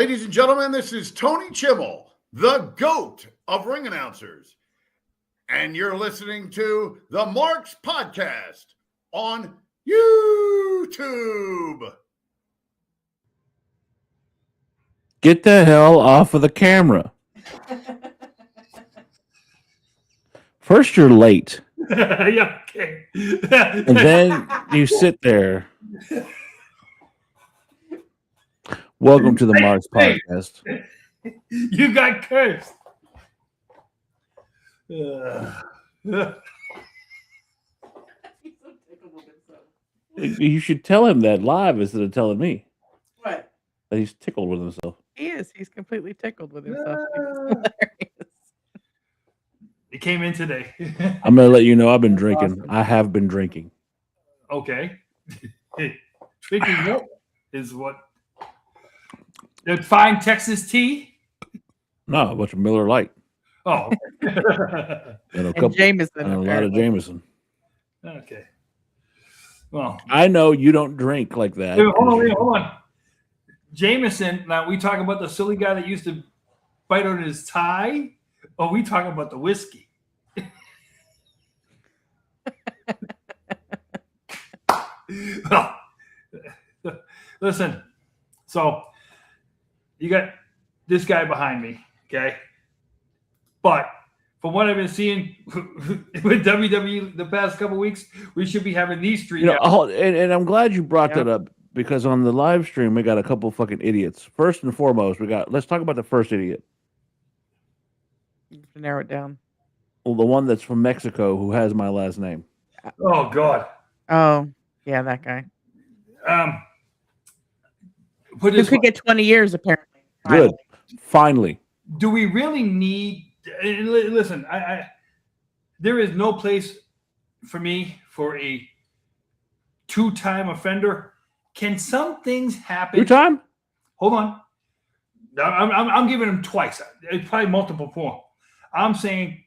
Ladies and gentlemen, this is Tony Chimmel, the GOAT of ring announcers. And you're listening to the Marks Podcast on YouTube. Get the hell off of the camera. First, you're late. Yeah, okay. And then you sit there. Welcome to the Marks Podcast. You got cursed. You should tell him that live instead of telling me. What? That he's tickled with himself. He is. He's completely tickled with himself. It came in today. I'm going to let you know I've been drinking. Awesome. I have been drinking. Okay. Drinking what is what? The fine Texas tea? No, a bunch of Miller Lite. Oh. and a couple, Jameson. And a lot of Jameson. Okay. Well, I know you don't drink like that. Hold on. Jameson, now we talk about the silly guy that used to bite on his tie, or we talking about the whiskey? Well, listen, so you got this guy behind me, okay? But from what I've been seeing with WWE the past couple of weeks, we should be having these three. And I'm glad you brought that up, because on the live stream we got a couple fucking idiots. First and foremost, let's talk about the first idiot. You have to narrow it down. Well, the one that's from Mexico who has my last name. Oh God. Oh yeah, that guy. Who could get 20 years apparently. Good. Finally. Do we really need? Listen, I there is no place for me for a two-time offender. Can some things happen? Two-time? Hold on. I'm giving him twice. It's probably multiple more. I'm saying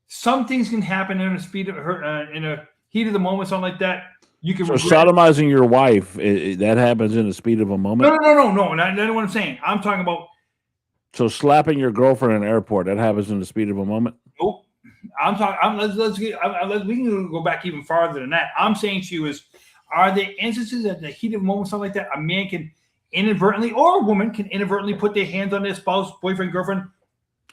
some things can happen in a speed of her in a heat of the moment, something like that. You can. So sodomizing your wife, that happens in the speed of a moment. No. That's not what I'm saying. I'm talking about. So slapping your girlfriend in an airport, that happens in the speed of a moment. Nope. I'm talking. We can go back even farther than that. I'm saying to you is, are there instances at the heat of a moment, something like that, a man can inadvertently, or a woman can inadvertently put their hands on their spouse, boyfriend, girlfriend?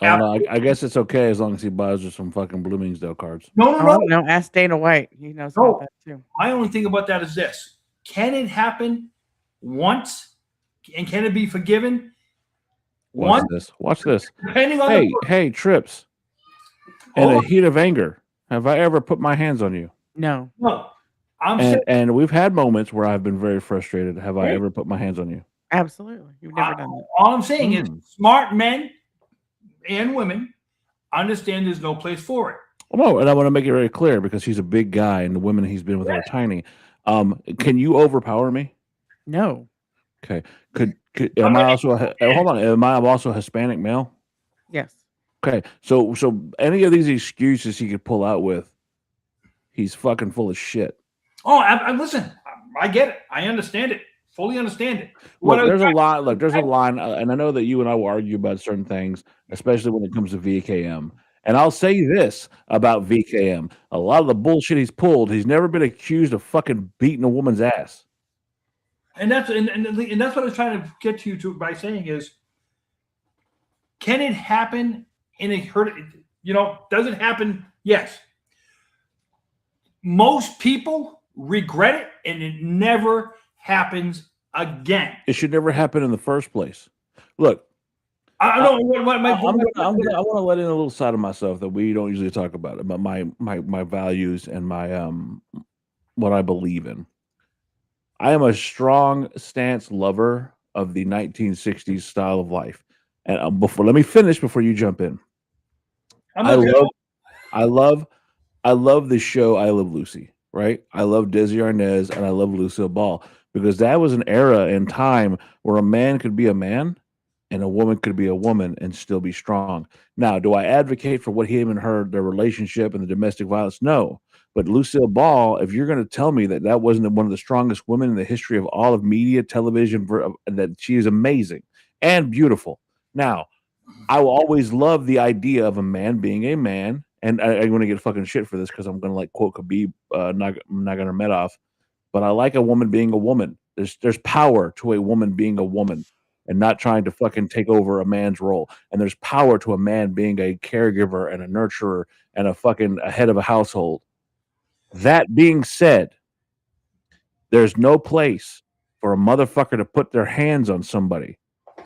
I guess it's okay as long as he buys her some fucking Bloomingdale cards. No. Ask Dana White. He knows about that too. My only thing about that is this: can it happen once, and can it be forgiven? Watch this. Depending on hey, Trips. In a heat of anger, have I ever put my hands on you? No. And we've had moments where I've been very frustrated. Have I ever put my hands on you? Absolutely. You've never done that. All I'm saying is smart men and women understand there's no place for it. Well, no, and I want to make it very clear because he's a big guy and the women he's been with are tiny. Can you overpower me? No. Okay. Am I also am I also a Hispanic male? Yes. Okay. So any of these excuses he could pull out with, he's fucking full of shit. Oh, listen, I get it. I understand it. Fully understand it. There's a line, and I know that you and I will argue about certain things, especially when it comes to VKM. And I'll say this about VKM. A lot of the bullshit he's pulled, he's never been accused of fucking beating a woman's ass. And that's what I was trying to get you to by saying is, can it happen in a hurt? Does it happen? Yes. Most people regret it, and it never happens again. It should never happen in the first place. Look, I want to let in a little side of myself that we don't usually talk about my values and my what I believe in. I am a strong stance lover of the 1960s style of life. And let me finish before you jump in. I love the show I Love Lucy, right? I love Desi Arnaz and I love Lucille Ball because that was an era in time where a man could be a man and a woman could be a woman and still be strong. Now, do I advocate for what him and her, their relationship and the domestic violence? No. But Lucille Ball, if you're going to tell me that that wasn't one of the strongest women in the history of all of media, television, that she is amazing. and beautiful. Now, I will always love the idea of a man being a man, and I'm going to get fucking shit for this because I'm going to like quote Khabib Nurmagomedov, but I like a woman being a woman. There's power to a woman being a woman and not trying to fucking take over a man's role. And there's power to a man being a caregiver and a nurturer and a head of a household. That being said, there's no place for a motherfucker to put their hands on somebody.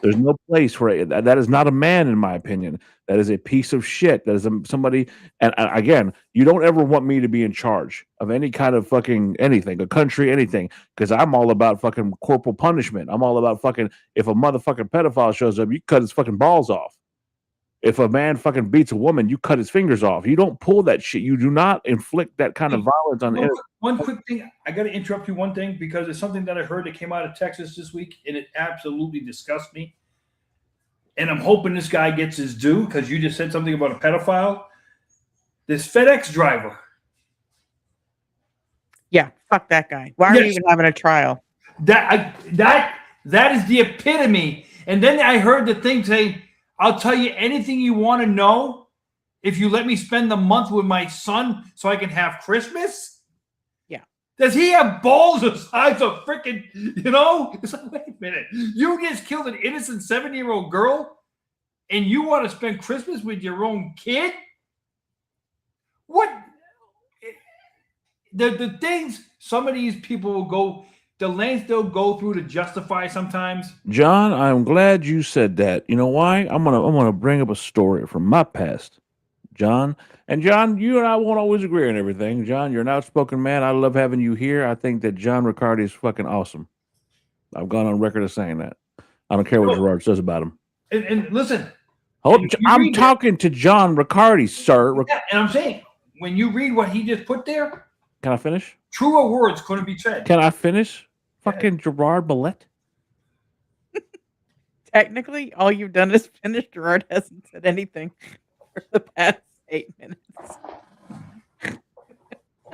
There's no place for it. That is not a man, in my opinion. That is a piece of shit. That is somebody. And again, you don't ever want me to be in charge of any kind of fucking anything, a country, anything, because I'm all about fucking corporal punishment. I'm all about fucking if a motherfucking pedophile shows up, you cut his fucking balls off. If a man fucking beats a woman, you cut his fingers off. You don't pull that shit. You do not inflict that kind of violence on innocent. One quick thing. I got to interrupt you one thing because it's something that I heard that came out of Texas this week, and it absolutely disgusts me. And I'm hoping this guy gets his due because you just said something about a pedophile. This FedEx driver. Yeah, fuck that guy. Why are we even having a trial? That is the epitome. And then I heard the thing saying, I'll tell you anything you want to know if you let me spend the month with my son so I can have Christmas. Yeah. Does he have balls the size of freaking, It's like, wait a minute. You just killed an innocent 7-year-old girl and you want to spend Christmas with your own kid? What? The things some of these people will go, the lengths they'll go through to justify sometimes. John, I'm glad you said that. You know why? I'm gonna bring up a story from my past. John, you and I won't always agree on everything. John, you're an outspoken man. I love having you here. I think that John Riccardi is fucking awesome. I've gone on record of saying that. I don't care what Gerard says about him. And listen. I'm talking to John Riccardi, sir. Yeah, and I'm saying, when you read what he just put there. Can I finish? Truer words couldn't be said. Can I finish? Fucking Gerard Millette. Technically, all you've done is finish. Gerard hasn't said anything for the past 8 minutes.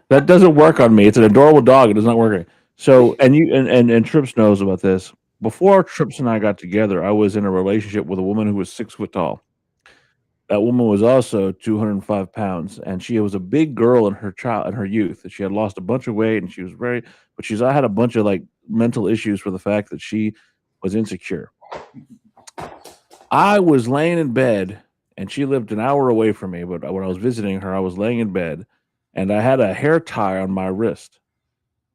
That doesn't work on me. It's an adorable dog. It is not working. So, and Trips knows about this. Before Trips and I got together, I was in a relationship with a woman who was 6 foot tall. That woman was also 205 pounds, and she was a big girl in her youth. She had lost a bunch of weight, and she was I had a bunch of like mental issues for the fact that she was insecure. I was laying in bed, and she lived an hour away from me. But when I was visiting her, I was laying in bed, and I had a hair tie on my wrist,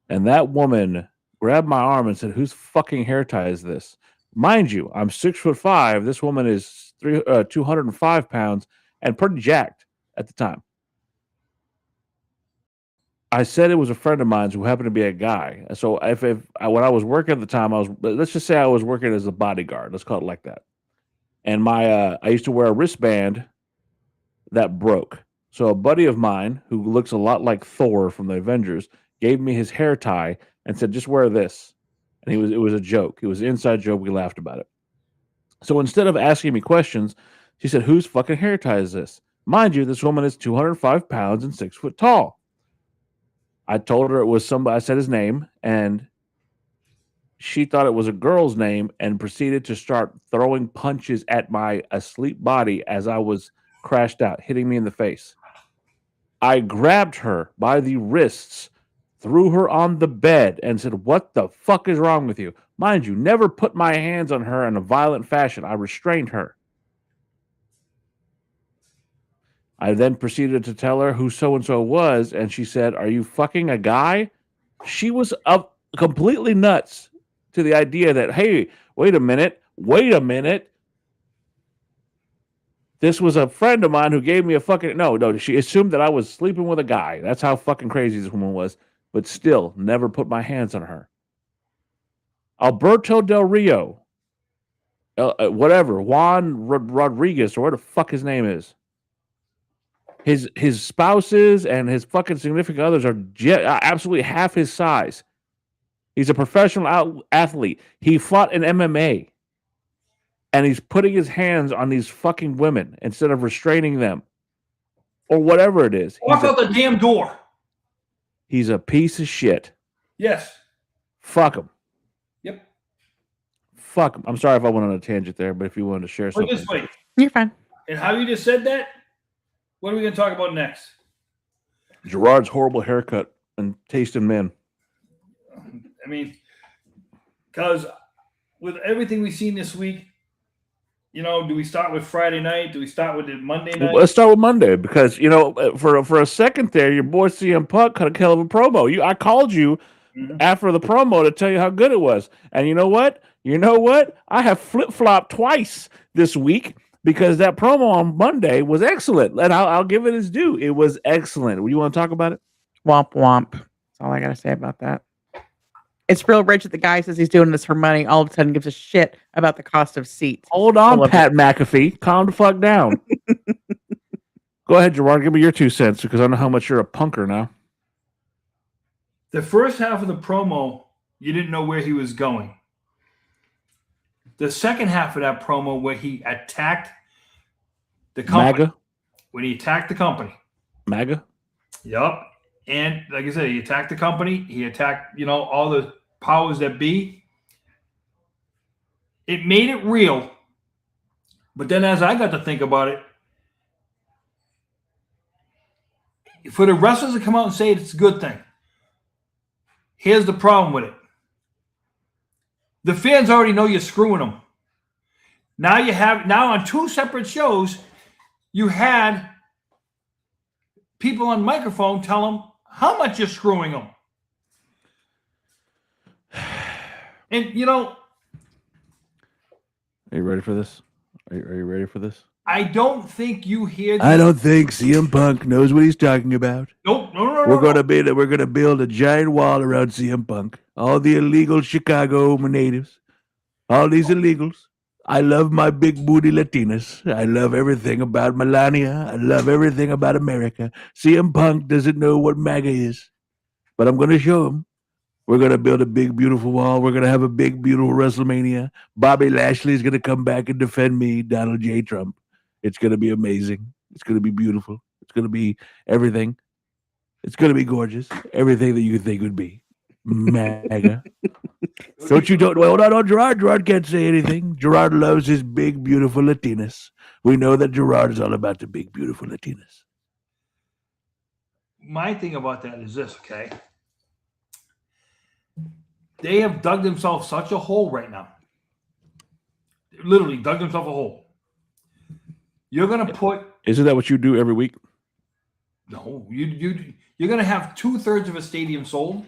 and that woman grabbed my arm and said, "Whose fucking hair tie is this?" Mind you, I'm 6'5". This woman is 205 pounds and pretty jacked at the time. I said it was a friend of mine who happened to be a guy. So when I was working at the time, let's just say I was working as a bodyguard. Let's call it like that. And I used to wear a wristband that broke. So a buddy of mine who looks a lot like Thor from the Avengers gave me his hair tie and said, "Just wear this." And it was a joke. It was an inside joke. We laughed about it. So instead of asking me questions, she said, "Whose fucking hair tie is this?" Mind you, this woman is 205 pounds and 6 foot tall. I told her it was somebody. I said his name, and she thought it was a girl's name and proceeded to start throwing punches at my asleep body as I was crashed out, hitting me in the face. I grabbed her by the wrists, threw her on the bed, and said, "What the fuck is wrong with you?" Mind you, never put my hands on her in a violent fashion. I restrained her. I then proceeded to tell her who so-and-so was, and she said, "Are you fucking a guy?" She was up completely nuts to the idea that, hey, wait a minute. This was a friend of mine who gave me a fucking... No, she assumed that I was sleeping with a guy. That's how fucking crazy this woman was. But still, never put my hands on her. Alberto Del Rio, Juan Rodriguez, or what the fuck his name is. His spouses and his fucking significant others are absolutely half his size. He's a professional athlete. He fought in MMA. And he's putting his hands on these fucking women instead of restraining them. Or whatever it is. Walk out the damn door. He's a piece of shit. Yes. Fuck him. Yep. fuck. I'm sorry if I went on a tangent there, but if you wanted to share Put something. it this way. You're fine. And how you just said that, what are we going to talk about next? Gerard's horrible haircut and taste in men. I mean, because with everything we've seen this week, do we start with Friday night? Do we start with Monday night? Let's start with Monday because for a second there, your boy CM Punk cut a hell of a promo. I called you after the promo to tell you how good it was, and you know what? I have flip flopped twice this week because that promo on Monday was excellent, and I'll give it its due. It was excellent. You want to talk about it? Womp womp. That's all I gotta say about that. It's real rich that the guy says he's doing this for money. All of a sudden, gives a shit about the cost of seats. Hold on, Pat McAfee. Calm the fuck down. Go ahead, Gerard. Give me your 2 cents because I know how much you're a punker now. The first half of the promo, you didn't know where he was going. The second half of that promo, where he attacked the company. MAGA? When he attacked the company. MAGA? Yup. And like I said, he attacked the company. He attacked, all the powers that be. It made it real. But then as I got to think about it, for the wrestlers to come out and say it's a good thing, here's the problem with it. The fans already know you're screwing them. Now on 2 separate shows, you had people on microphone tell them how much you're screwing them. And, Are you ready for this? Are you ready for this? I don't think you hear I don't think CM Punk knows what he's talking about. Nope. No. We're gonna build a giant wall around CM Punk. All the illegal Chicago natives. All these illegals. I love my big booty Latinas. I love everything about Melania. I love everything about America. CM Punk doesn't know what MAGA is, but I'm going to show him. We're going to build a big, beautiful wall. We're going to have a big, beautiful WrestleMania. Bobby Lashley is going to come back and defend me, Donald J. Trump. It's going to be amazing. It's going to be beautiful. It's going to be everything. It's going to be gorgeous. Everything that you could think would be. MAGA. Hold on, Gerard. Gerard can't say anything. Gerard loves his big, beautiful Latinas. We know that Gerard is all about the big, beautiful Latinas. My thing about that is this, okay? They have dug themselves such a hole right now. Literally dug themselves a hole. You're going to put... Isn't that what you do every week? No. You're going to have 2/3 of a stadium sold.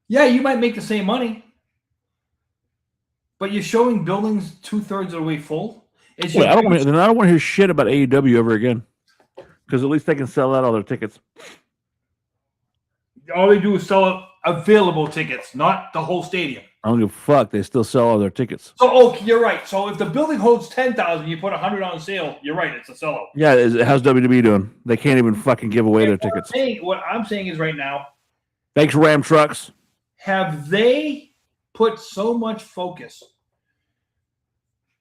Yeah, you might make the same money, but you're showing buildings 2/3 of the way full. I don't want to hear shit about AEW ever again, because at least they can sell out all their tickets. All they do is sell available tickets, not the whole stadium. I don't give a fuck. They still sell all their tickets. So, you're right. So if the building holds 10,000, you put 100 on sale. You're right. It's a sellout. Yeah. How's WWE doing? They can't even fucking give away their tickets. What I'm saying is right now. Thanks, Ram Trucks. Have they put so much focus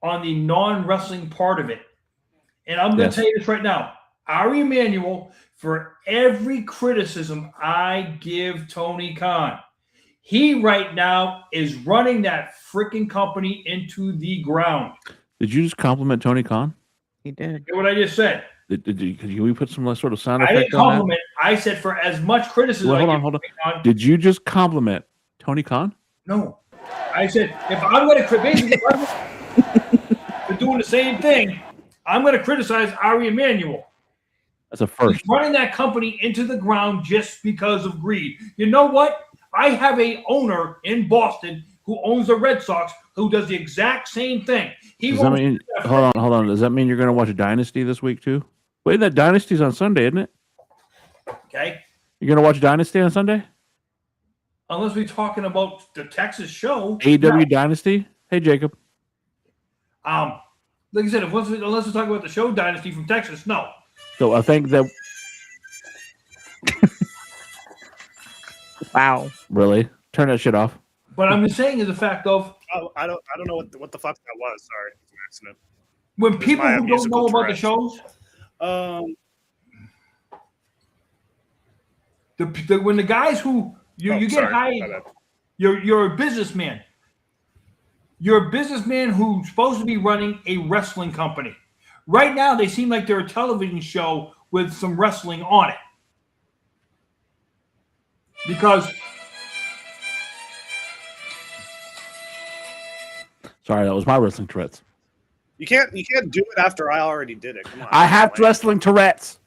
on the non-wrestling part of it? And I'm going to tell you this right now. Ari Emanuel, for every criticism I give Tony Khan, he right now is running that freaking company into the ground. Did you just compliment Tony Khan? He did. Hear what I just said? Could we put some sort of sound effect I didn't compliment. I said for as much criticism. Well, hold on. Did you just compliment Tony Khan? No. I said if I'm going to basically for doing the same thing, I'm going to criticize Ari Emanuel. That's a first. He's running that company into the ground just because of greed. You know what? I have a owner in Boston who owns the Red Sox who does the exact same thing. Hold on. Does that mean you're going to watch Dynasty this week too? Wait, that Dynasty's on Sunday, isn't it? Okay. You're going to watch Dynasty on Sunday? Unless we're talking about the Texas show. AEW Dynasty? Hey, Jacob. Like I said, unless we're talking about the show Dynasty from Texas, no. So I think that... Wow. Really? Turn that shit off. But I'm just saying is the fact of... I don't know what the fuck that was. Sorry. It's an accident. When people who don't know about the shows... when the guys who... You get hired... You're a businessman. You're a businessman who's supposed to be running a wrestling company. Right now, they seem like they're a television show with some wrestling on it. Because Sorry, that was my wrestling Tourette's. You can't do it after I already did it. Come on. I have wrestling Tourette's.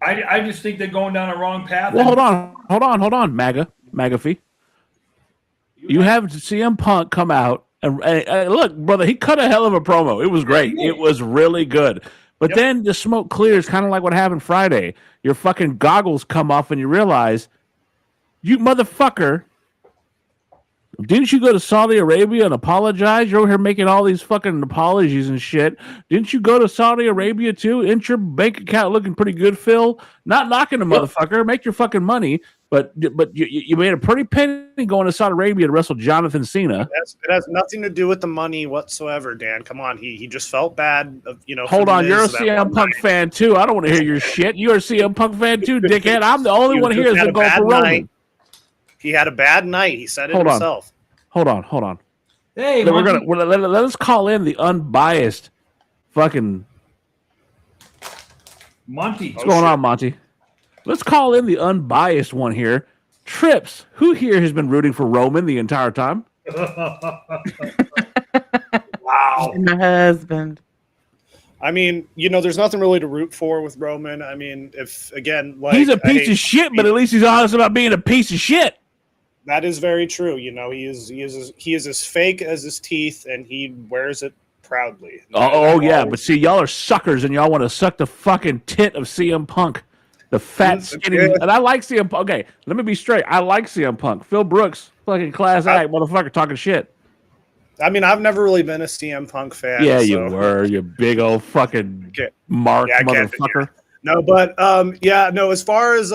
I just think they're going down a wrong path. Well, hold on, MAGAFee. You have CM Punk come out and look, brother, he cut a hell of a promo. It was great. It was really good. But then the smoke clears, kind of like what happened Friday. Your fucking goggles come off and you realize, you motherfucker, didn't you go to Saudi Arabia and apologize? You're over here making all these fucking apologies and shit. Didn't you go to Saudi Arabia too? Isn't your bank account looking pretty good, Phil? Not knocking the motherfucker. Make your fucking money. But you made a pretty penny going to Saudi Arabia to wrestle Jonathan Cena. It has nothing to do with the money whatsoever, Dan. Come on, he just felt bad. Hold on, you're a CM Punk fan too. I don't want to hear your shit. You're a CM Punk fan too, dickhead. I'm the only one here that's going for Roman. He had a bad night. He said it himself. Hold on. Hey, let us call in the unbiased fucking Monty. What's going on, Monty? Let's call in the unbiased one here. Trips, who here has been rooting for Roman the entire time? Wow. And my husband. I mean, there's nothing really to root for with Roman. I mean, he's a piece of shit, but at least he's honest about being a piece of shit. That is very true. He is as fake as his teeth, and he wears it proudly. Oh yeah, but see, y'all are suckers, and y'all want to suck the fucking tit of CM Punk, the fat, skinny. And I like CM Punk. Okay, let me be straight. I like CM Punk. Phil Brooks, fucking class act, motherfucker, talking shit. I mean, I've never really been a CM Punk fan. Yeah, you were. You big old fucking mark motherfucker. No, but as far as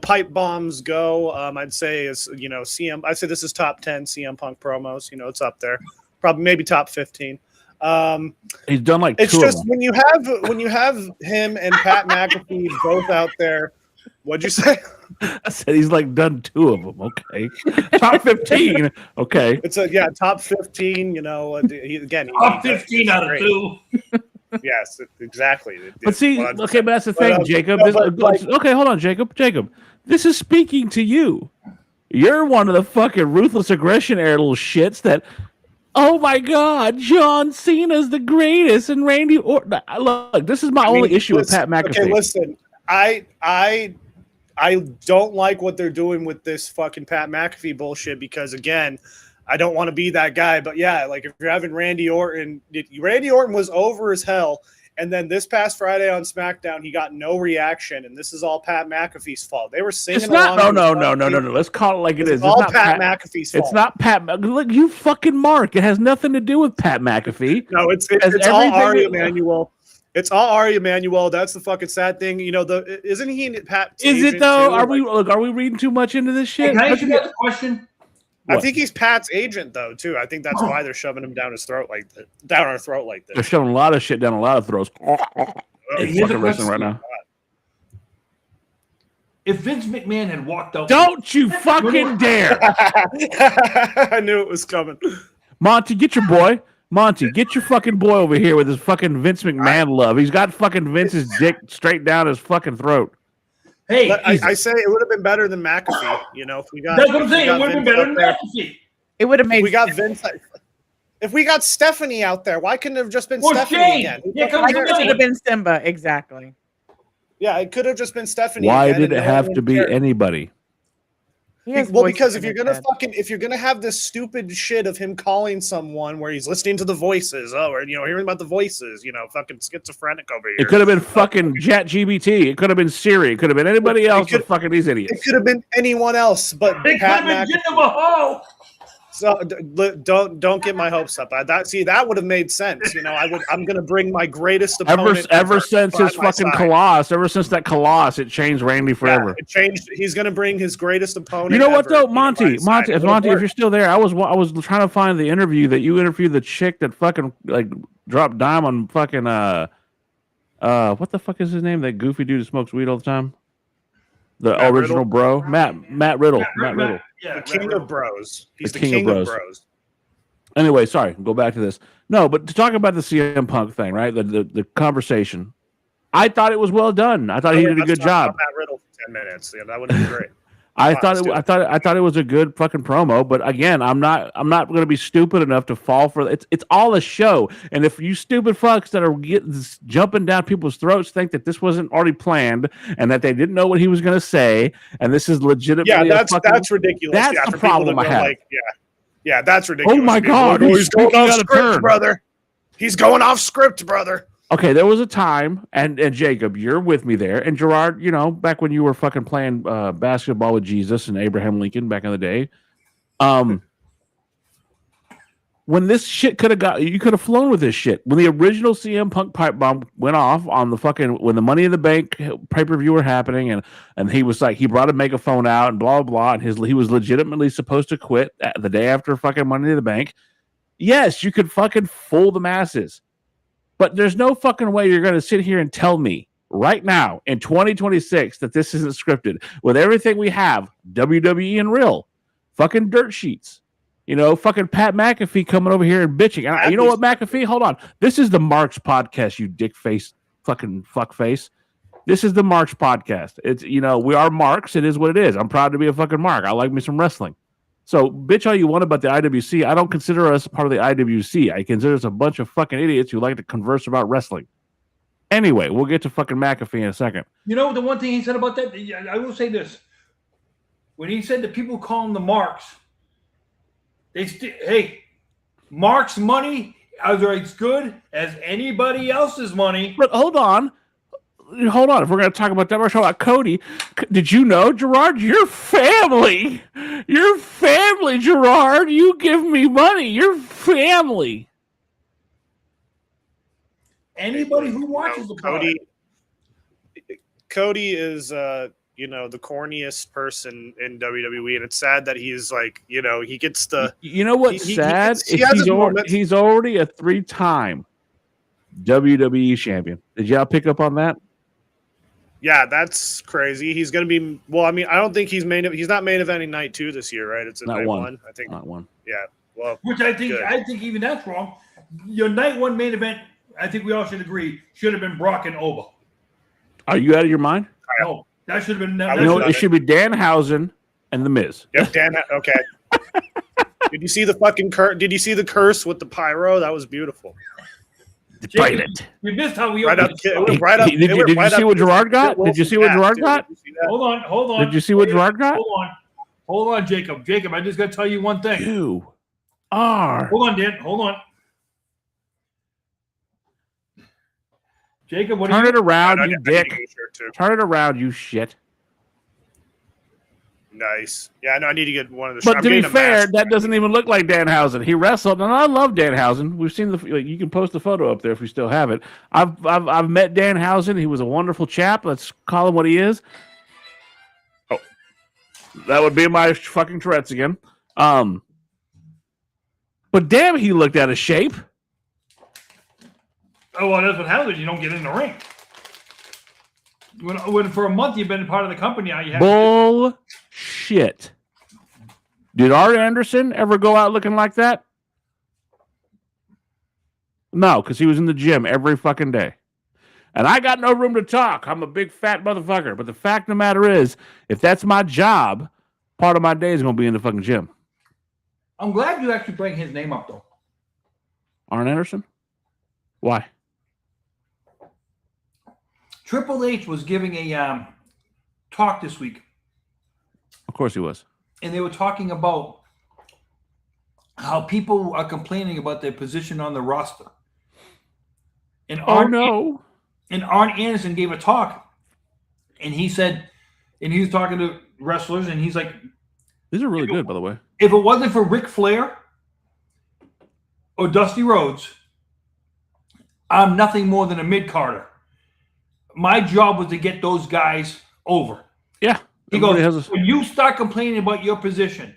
pipe bombs go, I'd say CM. I'd say this is top 10 CM Punk promos. It's up there, probably maybe top 15. He's done like it's two just of them. when you have him and Pat McAfee both out there. What'd you say? I said he's like done two of them. Okay, top 15. Okay, it's top 15. Top 15 out of 2. Yes, exactly. But see, okay, but that's the thing, Jacob. Okay, hold on, Jacob. This is speaking to you. You're one of the fucking ruthless aggression era little shits that, oh my God, John Cena's the greatest and Randy Orton. Look, this is my only issue with Pat McAfee. Okay, listen, I don't like what they're doing with this fucking Pat McAfee bullshit because, again, I don't want to be that guy, but yeah, like if you're having Randy Orton was over as hell, and then this past Friday on SmackDown, he got no reaction, and this is all Pat McAfee's fault. They were singing along. No. Let's call it like it is. It's all Pat McAfee's fault. It's not Pat. Look, you fucking Mark. It has nothing to do with Pat McAfee. No, it's all Ari Emanuel. It's all Ari Emanuel. That's the fucking sad thing. Isn't he Pat's Is it though? Too? Are we reading too much into this shit? Can I ask you a question? I think he's Pat's agent, though, too. I think that's why they're shoving him down our throat like this. They're shoving a lot of shit down a lot of throats. He's fucking wrestling right now. If Vince McMahon had walked out, don't you fucking dare! I knew it was coming. Monty, get your fucking boy over here with his fucking Vince McMahon love. He's got fucking Vince's dick straight down his fucking throat. Hey, I say it would have been better than McAfee. If we got. That's what I'm saying. It would have been better than McAfee. It would have made. We got Vince. If we got Stephanie out there, why couldn't it have just been Stephanie Shane. again? Why couldn't it have been Simba? Exactly. Yeah, it could have just been Stephanie. Why again, did it have to be anybody? Well, because if you're gonna have this stupid shit of him calling someone where he's listening to the voices, or hearing about the voices, fucking schizophrenic over here. It could have been fucking ChatGPT. It could have been Siri. It could have been anybody else but fucking these idiots. It could have been anyone else, but it could have been Jinder Mahal. So don't get my hopes up. That would have made sense. I'm gonna bring my greatest opponent ever since his fucking Colossus. Ever since that Colossus, it changed Randy forever. Yeah, it changed. He's gonna bring his greatest opponent. You know what though, Monty, if you're still there, I was trying to find the interview that you interviewed the chick that fucking like dropped dime on fucking what the fuck is his name? That goofy dude who smokes weed all the time. The Matt original Riddle? bro, Matt Riddle. Matt Riddle. Yeah, The king of bros. He's the king of bros. Anyway, sorry, go back to this. No, but to talk about the CM Punk thing, right? The conversation. I thought it was well done. I thought he did a good job. Matt Riddle for 10 minutes. Yeah, that would be great. I thought it was a good fucking promo, but again, I'm not going to be stupid enough to fall for it. It's all a show, and if you stupid fucks that are jumping down people's throats think that this wasn't already planned and that they didn't know what he was going to say, and this is legitimately that's ridiculous. That's the problem I have. Yeah, that's ridiculous. Oh my god, he's going off script, brother. He's going off script, brother. Okay, there was a time, and Jacob, you're with me there, and Gerard, back when you were fucking playing basketball with Jesus and Abraham Lincoln back in the day, when this shit you could have flown with this shit. When the original CM Punk pipe bomb went off on when the Money in the Bank pay-per-view were happening, and he was like, he brought a megaphone out and blah, blah, blah, and he was legitimately supposed to quit the day after fucking Money in the Bank. Yes, you could fucking fool the masses. But there's no fucking way you're going to sit here and tell me right now in 2026 that this isn't scripted with everything we have, WWE and real, fucking dirt sheets, fucking Pat McAfee coming over here and bitching. And you know what, McAfee? Hold on. This is the Marks podcast, you dick face, fucking fuck face. This is the Marks podcast. It's, we are Marks. It is what it is. I'm proud to be a fucking Mark. I like me some wrestling. So, bitch all you want about the IWC. I don't consider us part of the IWC. I consider us a bunch of fucking idiots who like to converse about wrestling. Anyway, we'll get to fucking McAfee in a second. The one thing he said about that, I will say this. When he said that people call him the Marks, hey, Mark's money is as good as anybody else's money. But hold on. If we're going to talk about that, we're talking about Cody. Did you know, Gerard, your family, Gerard, you give me money, your family. Anybody who watches the Cody is, the corniest person in WWE, and it's sad that he's like, he gets the. You know what's sad? He's already a 3-time WWE champion. Did y'all pick up on that? Yeah, that's crazy. He's going to be. Well, I mean, I don't think he's not main eventing night 2 this year, right? It's night 1. I think not 1. Yeah. Well, which I think even that's wrong. Your night 1 main event, I think we all should agree, should have been Brock and Oba. Are you out of your mind? No, that should have been. It should be Danhausen and The Miz. Yep, Okay. Did you see the fucking Did you see the curse with the pyro? That was beautiful. You missed how we Did you see what Gerard got? Did you see what Gerard got? Hold on. Did you see what Gerard got? Hold on, Jacob. Jacob, I just got to tell you one thing. You are. Hold on, Dan. Hold on. Jacob, Turn it around, you dick. Turn it around, you shit. Nice. Yeah, no, I need to get one of the. But to be fair, that doesn't even look like Danhausen. He wrestled, and I love Danhausen. We've seen you can post the photo up there if we still have it. I've met Danhausen. He was a wonderful chap. Let's call him what he is. Oh, that would be my fucking Tourette's again. But damn, he looked out of shape. Oh well, that's what happens. You don't get in the ring. When for a month you've been part of the company, now you have bullshit. Did Art Anderson ever go out looking like that? No, because he was in the gym every fucking day. And I got no room to talk. I'm a big fat motherfucker. But the fact of the matter is, if that's my job, part of my day is going to be in the fucking gym. I'm glad you actually bring his name up, though. Arn Anderson? Why? Triple H was giving a talk this week. Of course he was. And they were talking about how people are complaining about their position on the roster. And Arn Anderson gave a talk. And he said, and he was talking to wrestlers, and he's like, these are really good, by the way. If it wasn't for Ric Flair or Dusty Rhodes, I'm nothing more than a mid-carder. My job was to get those guys over. Yeah. He goes, when you start complaining about your position,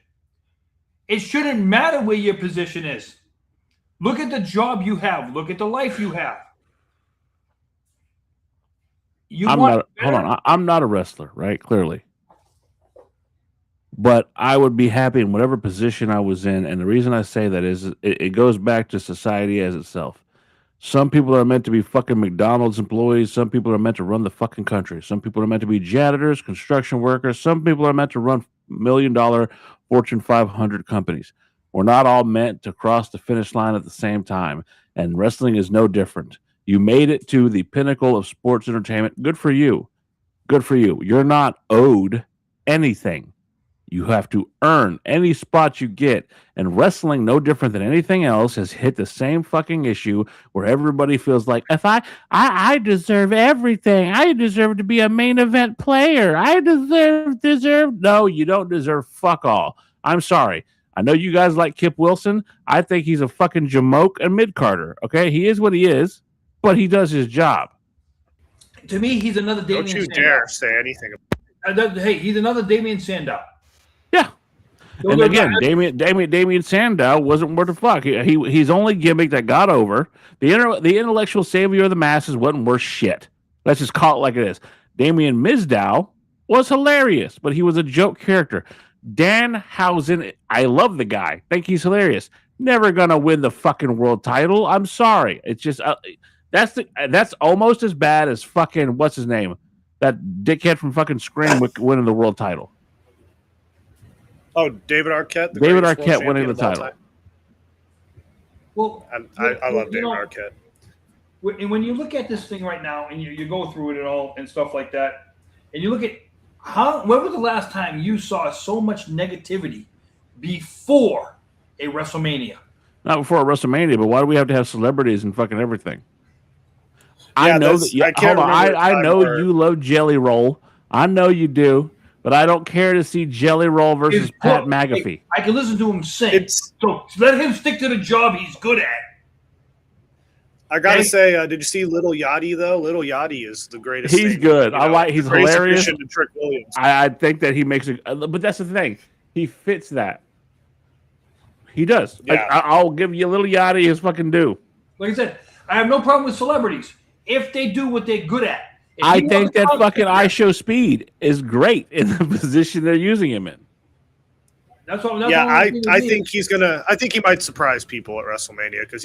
it shouldn't matter where your position is. Look at the job you have. Look at the life you have. I'm not a wrestler, right? Clearly. but I would be happy in whatever position I was in. And the reason I say that is it goes back to society as itself. Some people are meant to be fucking McDonald's employees. Some people are meant to run the fucking country. Some people are meant to be janitors, construction workers. Some people are meant to run $1 million Fortune 500 companies. We're not all meant to cross the finish line at the same time. And wrestling is no different. You made it to the pinnacle of sports entertainment. Good for you. Good for you. You're not owed anything. You have to earn any spot you get. And wrestling, no different than anything else, has hit the same fucking issue where everybody feels like, if I deserve everything. I deserve to be a main event player. I deserve. No, you don't deserve fuck all. I'm sorry. I know you guys like Kip Wilson. I think he's a fucking jamoke and mid-carder. Okay? He is what he is, but he does his job. To me, he's another Damien Don't you Sandow. dare say anything. Hey, he's another Damien Sandow. Yeah. And again, Damien Sandow wasn't worth a fuck. He's only gimmick that got over. The intellectual savior of the masses wasn't worth shit. Let's just call it like it is. Damien Mizdow was hilarious, but he was a joke character. Danhausen, I love the guy. Think he's hilarious. Never gonna win the fucking world title. I'm sorry. It's just that's almost as bad as fucking what's his name, that dickhead from fucking Scream winning the world title. Oh, David Arquette. David Arquette winning the title. Well, I love David Arquette. And when you look at this thing right now, and you go through it and all and stuff like that, and you look at when was the last time you saw so much negativity before a WrestleMania? Not before a WrestleMania, but why do we have to have celebrities and fucking everything? Yeah, I know that. I know you love Jelly Roll. I know you do, but I don't care to see Jelly Roll versus Pat McAfee. I can listen to him sing. So let him stick to the job he's good at. I gotta say, did you see Little Yachty though? Little Yachty is the greatest. He's good. He's hilarious. To Trick Williams. I think that he makes it, but that's the thing. He fits that. He does. Yeah. I'll give you Little Yachty his fucking due. Like I said, I have no problem with celebrities if they do what they're good at. I think that fucking I Show Speed is great in the position they're using him in. I think he's gonna. I think he might surprise people at WrestleMania because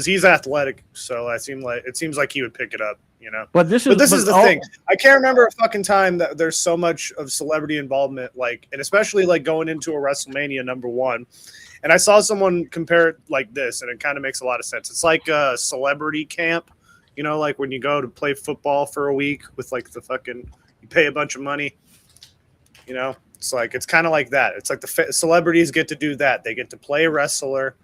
he's athletic. So it seems like he would pick it up. You know. But this is the thing. I can't remember a fucking time that there's so much of celebrity involvement, and especially going into a WrestleMania #1. And I saw someone compare it like this, and it kind of makes a lot of sense. It's like a celebrity camp. You know, like when you go to play football for a week with you pay a bunch of money. You know. It's kind of like that. It's like the celebrities get to do that. They get to play wrestler,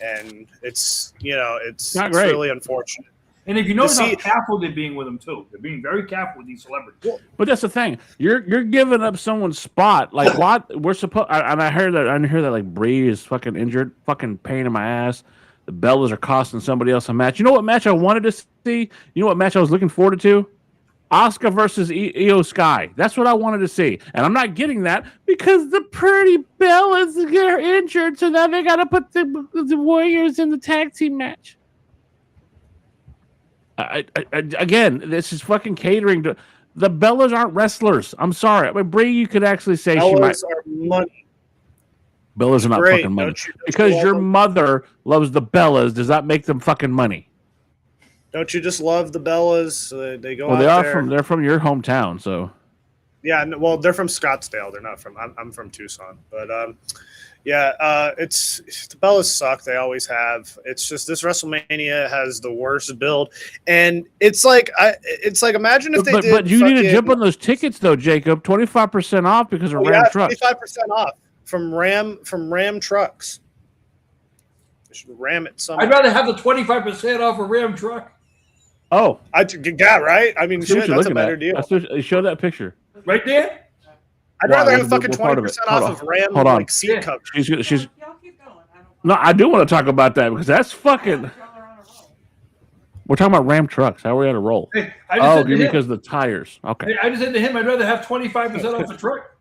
and it's really unfortunate. And if you notice how careful they're being with them too, they're being very careful with these celebrities. But that's the thing. You're giving up someone's spot. Like what we're supposed. And I heard that like Brie is fucking injured, fucking pain in my ass. The Bellas are costing somebody else a match. You know what match I wanted to see? You know what match I was looking forward to? Oscar versus Io Sky. That's what I wanted to see. And I'm not getting that because the pretty Bellas are injured, so now they got to put the Warriors in the tag team match. Again, this is fucking catering to... The Bellas aren't wrestlers. I'm sorry. I mean, Brie, you could actually say Bellas are money. Bellas are not fucking money. Because your mother loves the Bellas, does that make them fucking money? Don't you just love the Bellas? They go. Well, out there. They're from your hometown, so. Yeah, well, they're from Scottsdale. They're not from. I'm from Tucson, but it's the Bellas suck. They always have. It's just this WrestleMania has the worst build, and it's like imagine if they did. But you need to jump on those tickets though, Jacob. 25% off because of Ram trucks. 25% off from Ram trucks. They should ram it somewhere. I'd rather have the 25% off a Ram truck. Oh, right. I mean, shit, that's a better deal. Show that picture right there. I'd rather have fucking 20% off of Ram seat cover. She's. No, I do want to talk about that because that's fucking. We're talking about Ram trucks. How are we on a roll? Hey, because of the tires. Okay. I just said to him, I'd rather have 25% off the truck.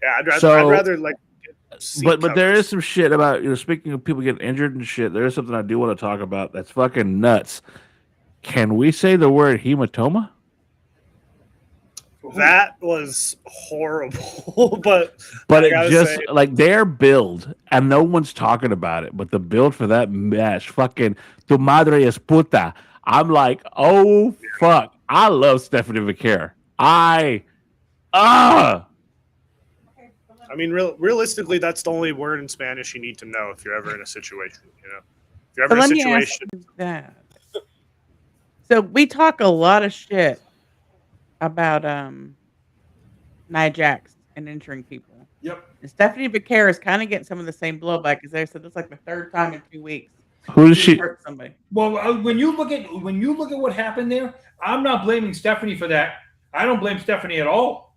Yeah, I'd rather But there is some shit about speaking of people getting injured and shit. There is something I do want to talk about that's fucking nuts. Can we say the word hematoma? That was horrible, but it just like their build, and no one's talking about it. But the build for that match, fucking tu madre es puta. I'm like, oh fuck, I love Stephanie McCare. I mean, realistically, that's the only word in Spanish you need to know if you're ever in a situation. You know, if you're ever in a situation. That. So we talk a lot of shit about Nia Jax and injuring people. Yep. And Stephanie McCare is kind of getting some of the same blowback because they said it's like the third time in 2 weeks. Who does she hurt somebody? Well, when you look at what happened there, I'm not blaming Stephanie for that. I don't blame Stephanie at all.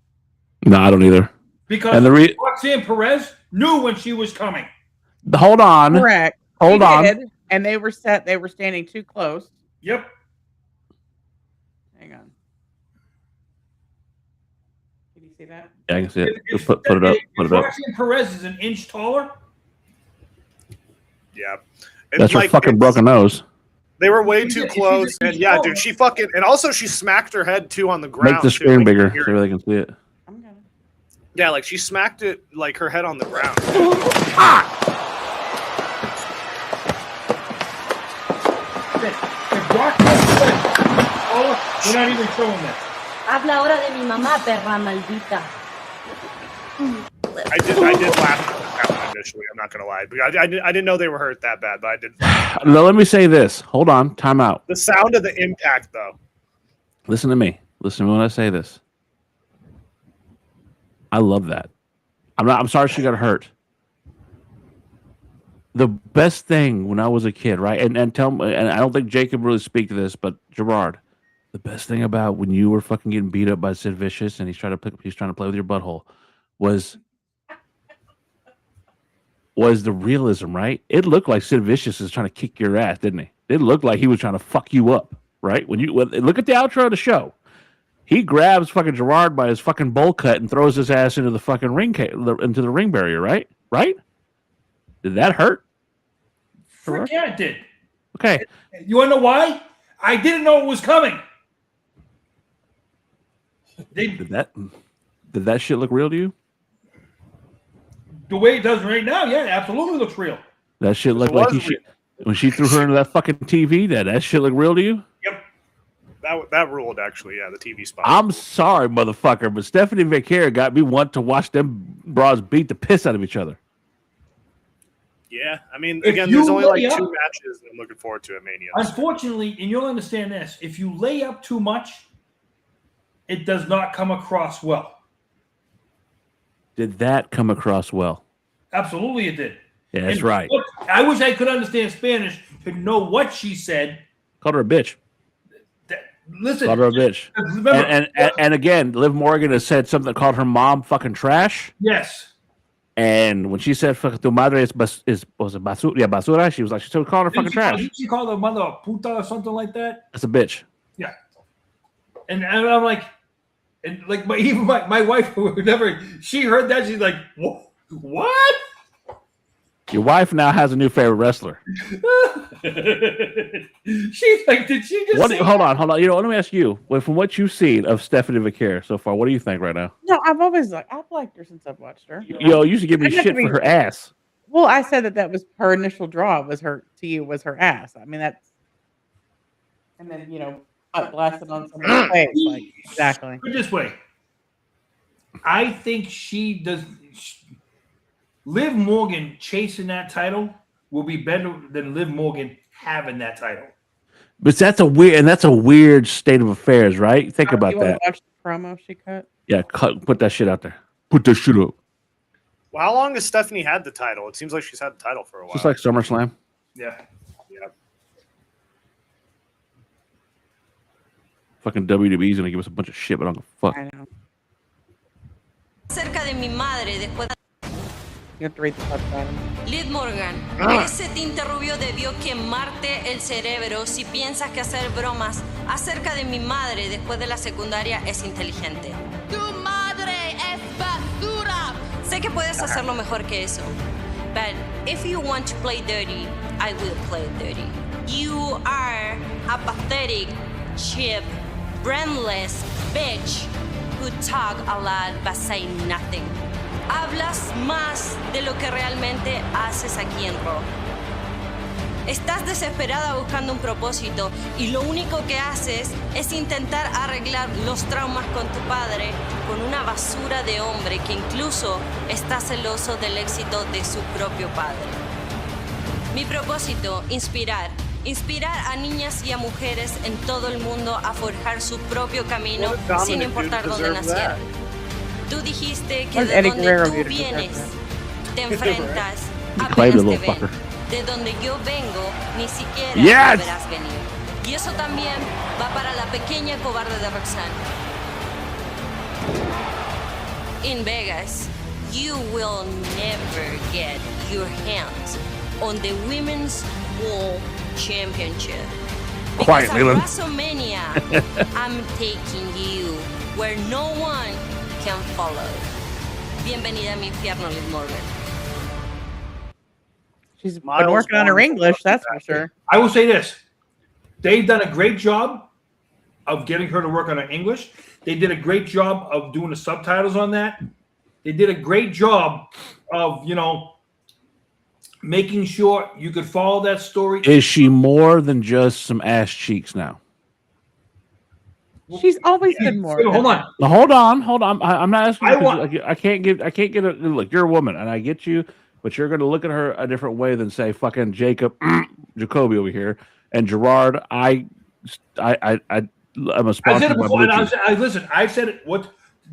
No, I don't either. Because Roxanne Perez knew when she was coming. Hold on. Correct. Hold on. And they were standing too close. Yep. Hang on. Can you see that? Yeah, I can see it. Put it up. Put it up. Roxanne Perez is an inch taller. Yeah. That's her fucking broken nose. They were way too close. And yeah, dude, she fucking, and also she smacked her head too on the ground. Make the screen bigger so they can see it. Yeah, like she smacked it like her head on the ground. We're not even showing this. Habla ahora de mi mamá, perra maldita. I did laugh at that one initially. I'm not gonna lie, but I didn't know they were hurt that bad, but I did. Now, let me say this. Hold on. Time out. The sound of the impact, though. Listen to me. Listen to me when I say this. I love that. I'm sorry she got hurt. The best thing when I was a kid, right? And tell me, and I don't think Jacob really speak to this, but Gerard, the best thing about when you were fucking getting beat up by Sid Vicious and he's trying to play with your butthole was the realism, right? It looked like Sid Vicious is trying to kick your ass, didn't he? It looked like he was trying to fuck you up, right? When look at the outro of the show. He grabs fucking Gerard by his fucking bowl cut and throws his ass into the fucking into the ring barrier, right? Right? Did that hurt? Frick yeah, it did. Okay. You want to know why? I didn't know it was coming. Did that shit look real to you? The way it does right now, yeah, it absolutely looks real. That shit looked like when she threw her into that fucking TV. That shit look real to you? Yep. That ruled actually, yeah, the TV spot. I'm sorry, motherfucker, but Stephanie McCare got me want to watch them bras beat the piss out of each other. Yeah, I mean, again, there's only like 2 matches I'm looking forward to at Mania. Unfortunately, and you'll understand this, if you lay up too much, it does not come across well. Did that come across well? Absolutely it did. Yeah, that's right. Look, I wish I could understand Spanish to know what she said. Called her a bitch. Listen. Called her a bitch. Remember, and again, Liv Morgan has said something that called her mom fucking trash. Yes. And when she said "tu madre was basura," yeah, basura, she was like, she still called her fucking trash. Did she call her mother a puta or something like that? That's a bitch. Yeah. And I'm like, and like my wife who never, she heard that, she's like, what? Your wife now has a new favorite wrestler. She's like, did she just hold on. You know, let me ask you, from what you've seen of Stephanie McCare so far, what do you think right now? No, I've liked her since I've watched her. You used to give me shit for her ass. Well, I said that was her initial draw was her ass. I mean, that's, and then blasted on somebody's face, like exactly. Put it this way, I think she does. Liv Morgan chasing that title will be better than Liv Morgan having that title. But that's a weird state of affairs, right? Think about that. Watch the promo she cut. Yeah, put that shit out there. Put that shit up. Well, how long has Stephanie had the title? It seems like she's had the title for a while. Just like SummerSlam. Yeah. Fucking WWE's gonna give us a bunch of shit, but I don't give a fuck. I know. Cerca de mi madre después. You have to read the subtitle. Liv Morgan, ese tinte rubio debió quemarte el cerebro si piensas que hacer bromas acerca de mi madre después de la secundaria es inteligente. Tu madre es basura. Sé que puedes hacerlo mejor que eso. But if you want to play dirty, I will play dirty. You are a pathetic, cheap, brainless bitch who talk a lot but say nothing. Hablas más de lo que realmente haces aquí en Raw. Estás desesperada buscando un propósito y lo único que haces es intentar arreglar los traumas con tu padre con una basura de hombre que incluso está celoso del éxito de su propio padre. Mi propósito, inspirar a niñas y a mujeres en todo el mundo a forjar su propio camino sin importar dónde nacieron. Tú dijiste que de donde tú vienes te enfrentas apenas te ven. De donde yo vengo ni siquiera deberás venir. Y eso también va para la pequeña cobarde de Roxanne. In Vegas, you will never get your hands on the Women's World Championship. Because at WrestleMania, I'm taking you where no one can follow. Bienvenida a mi infierno, Liv Morgan. She's been working on her English, that's for sure. I will say this. They've done a great job of getting her to work on her English. They did a great job of doing the subtitles on that. They did a great job of, making sure you could follow that story. Is she more than just some ass cheeks now? She's always been more. Hold on. Now, hold on. I'm not asking you. I can't get a look. You're a woman, and I get you. But you're going to look at her a different way than say fucking Jacoby over here and Gerard. I'm a sponsor. I said it before. Listen, I said it.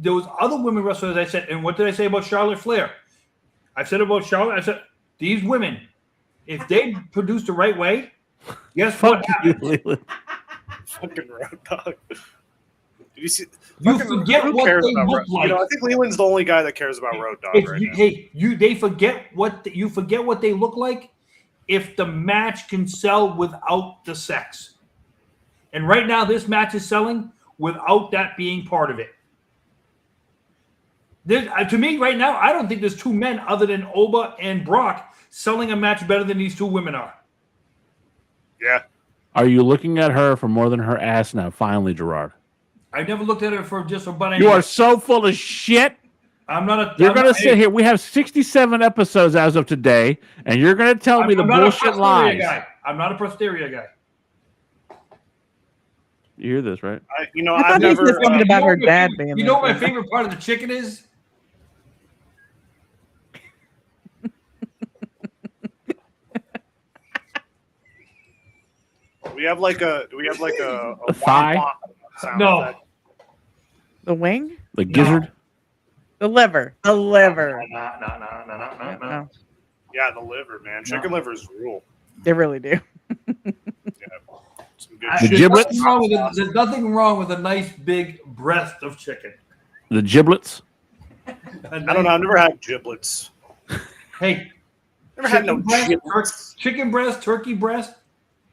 There was other women wrestlers. I said, and what did I say about Charlotte Flair? I said about Charlotte. I said these women, if they produce the right way, guess what happens? Fucking Road Dogg. Did you see? You forget what they look like. I think Leland's the only guy that cares about Road Dogg right now. Hey, they forget what they look like if the match can sell without the sex. And right now, this match is selling without that being part of it. To me, right now, I don't think there's two men other than Oba and Brock selling a match better than these two women are. Yeah. Are you looking at her for more than her ass now? Finally, Gerard. I never looked at her for just a butt. You are so full of shit. I'm not a. You're going to sit here. We have 67 episodes as of today, and you're going to tell me the bullshit lies. I'm not a posterior guy. You hear this, right? I've never. Something about her dad being. You know what my favorite part of the chicken is? Do we have like a thigh? No. Effect? The wing? The gizzard? The liver. The liver. No. Yeah, the liver, man. Chicken livers rule. They really do. Some good The shit. giblets? There's nothing wrong with a nice big breast of chicken. The giblets? I don't know. I've never had giblets. Hey, Never had no giblets. chicken breast, turkey breast.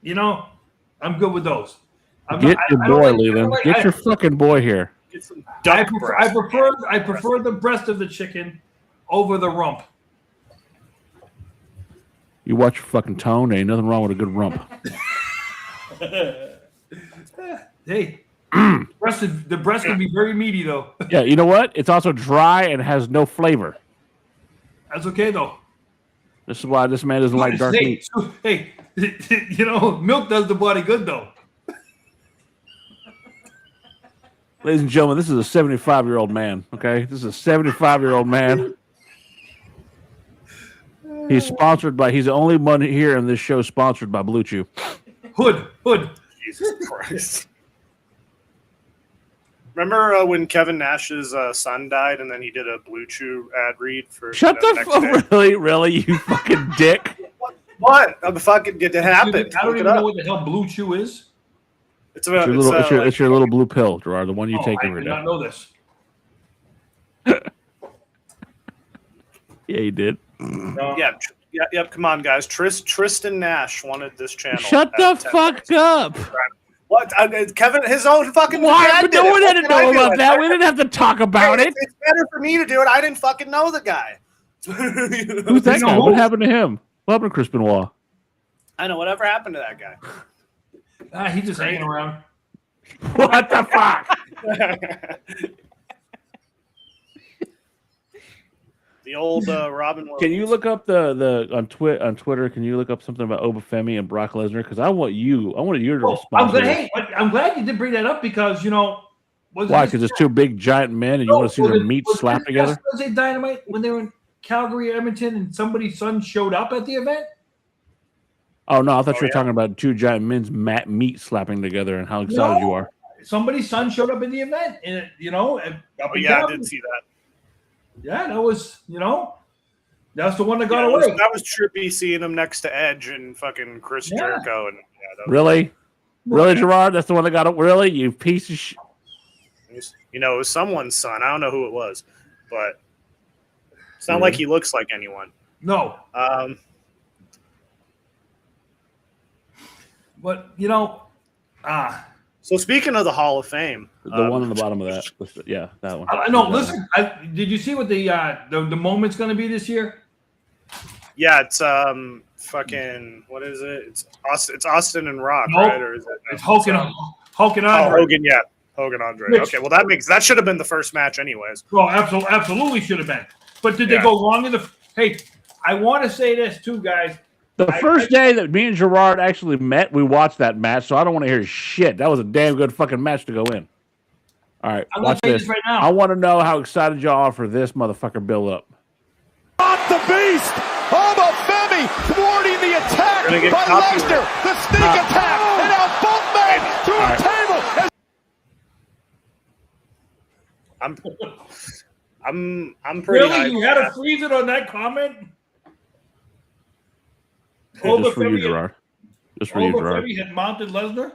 I'm good with those. Get your boy, Leland. Get your fucking boy here. Get some I duck prefer the breast of the chicken over the rump. You watch your fucking tone. Ain't nothing wrong with a good rump. Hey, the breast can be very meaty though. Yeah, you know what? It's also dry and has no flavor. That's okay though. This is why this man doesn't like dark meat. Hey, milk does the body good though. Ladies and gentlemen, this is a 75-year-old man, okay? This is a 75-year-old man. He's the only one here in this show sponsored by Blue Chew. Hood. Jesus Christ. Remember when Kevin Nash's son died and then he did a Blue Chew ad read for Shut the fuck! Really, you fucking dick. What? The fucking it happened. I don't even know what the hell Blue Chew is. It's your little blue pill, Gerard, the one you take every day. I did not know this. Yeah, you did. Yeah. Come on, guys. Tristan Nash wanted this channel. Shut the fuck up. What? Kevin, his own fucking. Why? No one had to know about that. We didn't have to talk about it. It's better for me to do it. I didn't fucking know the guy. Who's that guy? What happened to him? What happened to Chris Benoit? I know. Whatever happened to that guy? He's just hanging around. What the fuck? The old Robin. Can you look up the on Twitter? Can you look up something about Obafemi and Brock Lesnar? Because I wanted you to respond. I'm glad you did bring that up because why? Because it's two big giant men, and you want to see their meat slapped together. Was it Dynamite when they were in Calgary, Edmonton, and somebody's son showed up at the event? Oh no, I thought you were talking about two giant men's meat slapping together and how excited you are. Somebody's son showed up at the event, and I did see that. Yeah, that was, that's the one that got away. That was trippy seeing him next to Edge and fucking Chris Jericho. And really, Gerard, that's the one that got it. Really, you piece of shit. It was someone's son. I don't know who it was, but it's not like he looks like anyone. No. But So speaking of the Hall of Fame, the one on the bottom of that, that one. No, listen. Did you see what the moment's going to be this year? Yeah, it's fucking what is it? It's Austin and Rock, nope. right? Or is it? It's Hogan and Andre. Oh, Hogan, yeah, Hogan Andre. Okay, well that should have been the first match, anyways. Well, absolutely should have been. But did they go wrong in the? Hey, I want to say this too, guys. The first day that me and Gerard actually met, we watched that match, so I don't want to hear shit. That was a damn good fucking match to go in. All right, watch this. Right now. I want to know how excited y'all are for this motherfucker build up. Not the beast! Obafemi thwarting the attack by Lesnar. The sneak attack, and now both men through a table. I'm pretty. Really, you had to freeze it on that comment. Just for you, Gerard. Just for you, Gerard. Had mounted Lesnar.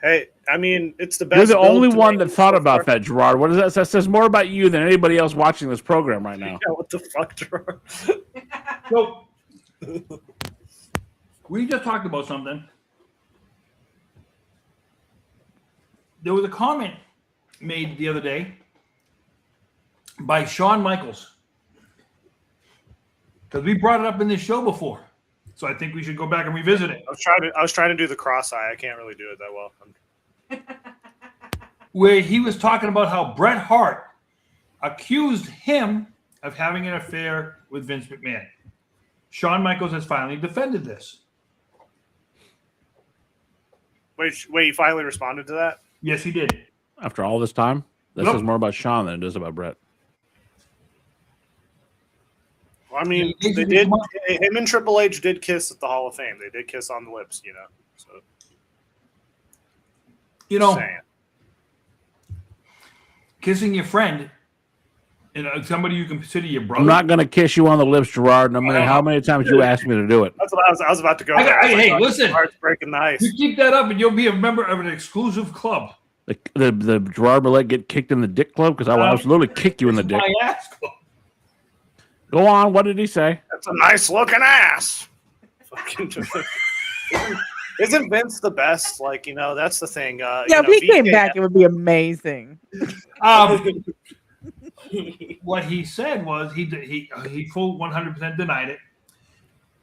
Hey, I mean, it's the best. You're the only one that thought about that, Gerard. What is that? That says more about you than anybody else watching this program right now. Yeah, what the fuck, Gerard? So, we just talked about something. There was a comment made the other day by Shawn Michaels. Because we brought it up in this show before. So I think we should go back and revisit it. I was trying to do the cross-eye. I can't really do it that well. Where he was talking about how Bret Hart accused him of having an affair with Vince McMahon. Shawn Michaels has finally defended this. Wait, he finally responded to that? Yes, he did. After all this time? This is more about Shawn than it is about Bret. I mean, they did. Him and Triple H did kiss at the Hall of Fame. They did kiss on the lips, So, kissing your friend and somebody you consider your brother. I'm not going to kiss you on the lips, Gerard. No matter how many times you asked me to do it. That's what I was about to go. Hey, listen. Gerard's breaking the ice. You keep that up, and you'll be a member of an exclusive club. The Gerard Millette get kicked in the dick club because I will absolutely kick you in the dick. My ass club. Go on. What did he say? That's a nice looking ass. Isn't Vince the best? That's the thing. If he came back, it would be amazing. What he said was he full 100% denied it,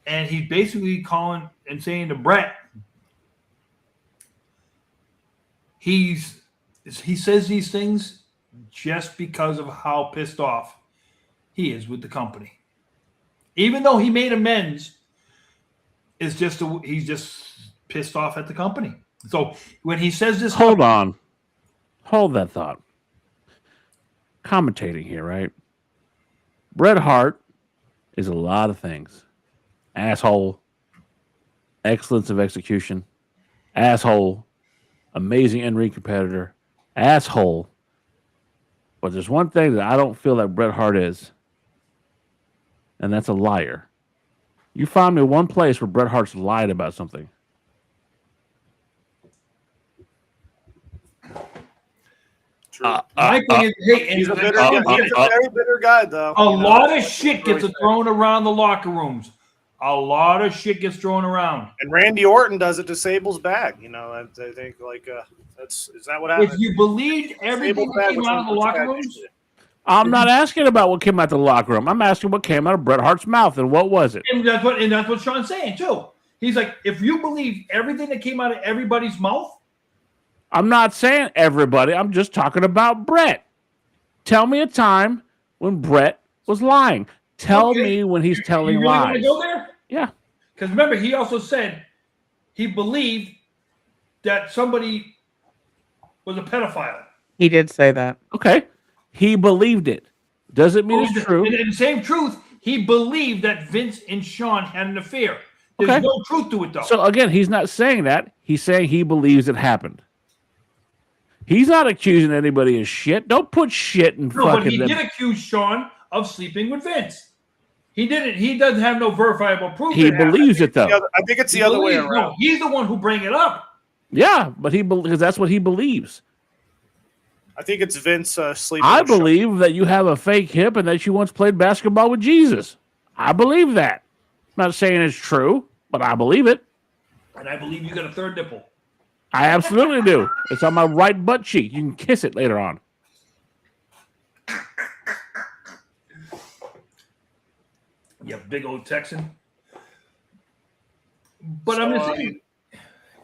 and he's basically calling and saying to Bret, he says these things just because of how pissed off he is with the company. Even though he made amends, he's just pissed off at the company. So when he says this, hold that thought. Commentating here, right? Bret Hart is a lot of things. Asshole, excellence of execution, asshole, amazing in-ring competitor, asshole. But there's one thing that I don't feel like Bret Hart is, and that's a liar. You find me one place where Bret Hart's lied about something. He's a very bitter guy, though. A lot of shit gets thrown around the locker rooms. A lot of shit gets thrown around. And Randy Orton does it to Sable's bag. I think is that what happened? If you believed everything that came out of the locker rooms. I'm not asking about what came out of the locker room. I'm asking what came out of Bret Hart's mouth, and what was it? And that's what Sean's saying too. He's like, if you believe everything that came out of everybody's mouth. I'm not saying everybody. I'm just talking about Bret. Tell me a time when Brett was lying. Tell me when he's telling you really lies. Want to go there? Yeah. Because remember, he also said he believed that somebody was a pedophile. He did say that. Okay. He believed it. Doesn't mean it's true. And in the same truth, he believed that Vince and Sean had an affair. There's no truth to it, though. So again, he's not saying that. He's saying he believes it happened. He's not accusing anybody of shit. Don't put shit in fucking. But he did accuse Sean of sleeping with Vince. He didn't. He doesn't have no verifiable proof. He believes it, though. I think it's the other way around. No, he's the one who bring it up. Yeah, but because that's what he believes. I think it's Vince sleeping. I believe that you have a fake hip and that you once played basketball with Jesus. I believe that. I'm not saying it's true, but I believe it. And I believe you got a third nipple. I absolutely do. It's on my right butt cheek. You can kiss it later on. You big old Texan. But I'm just saying.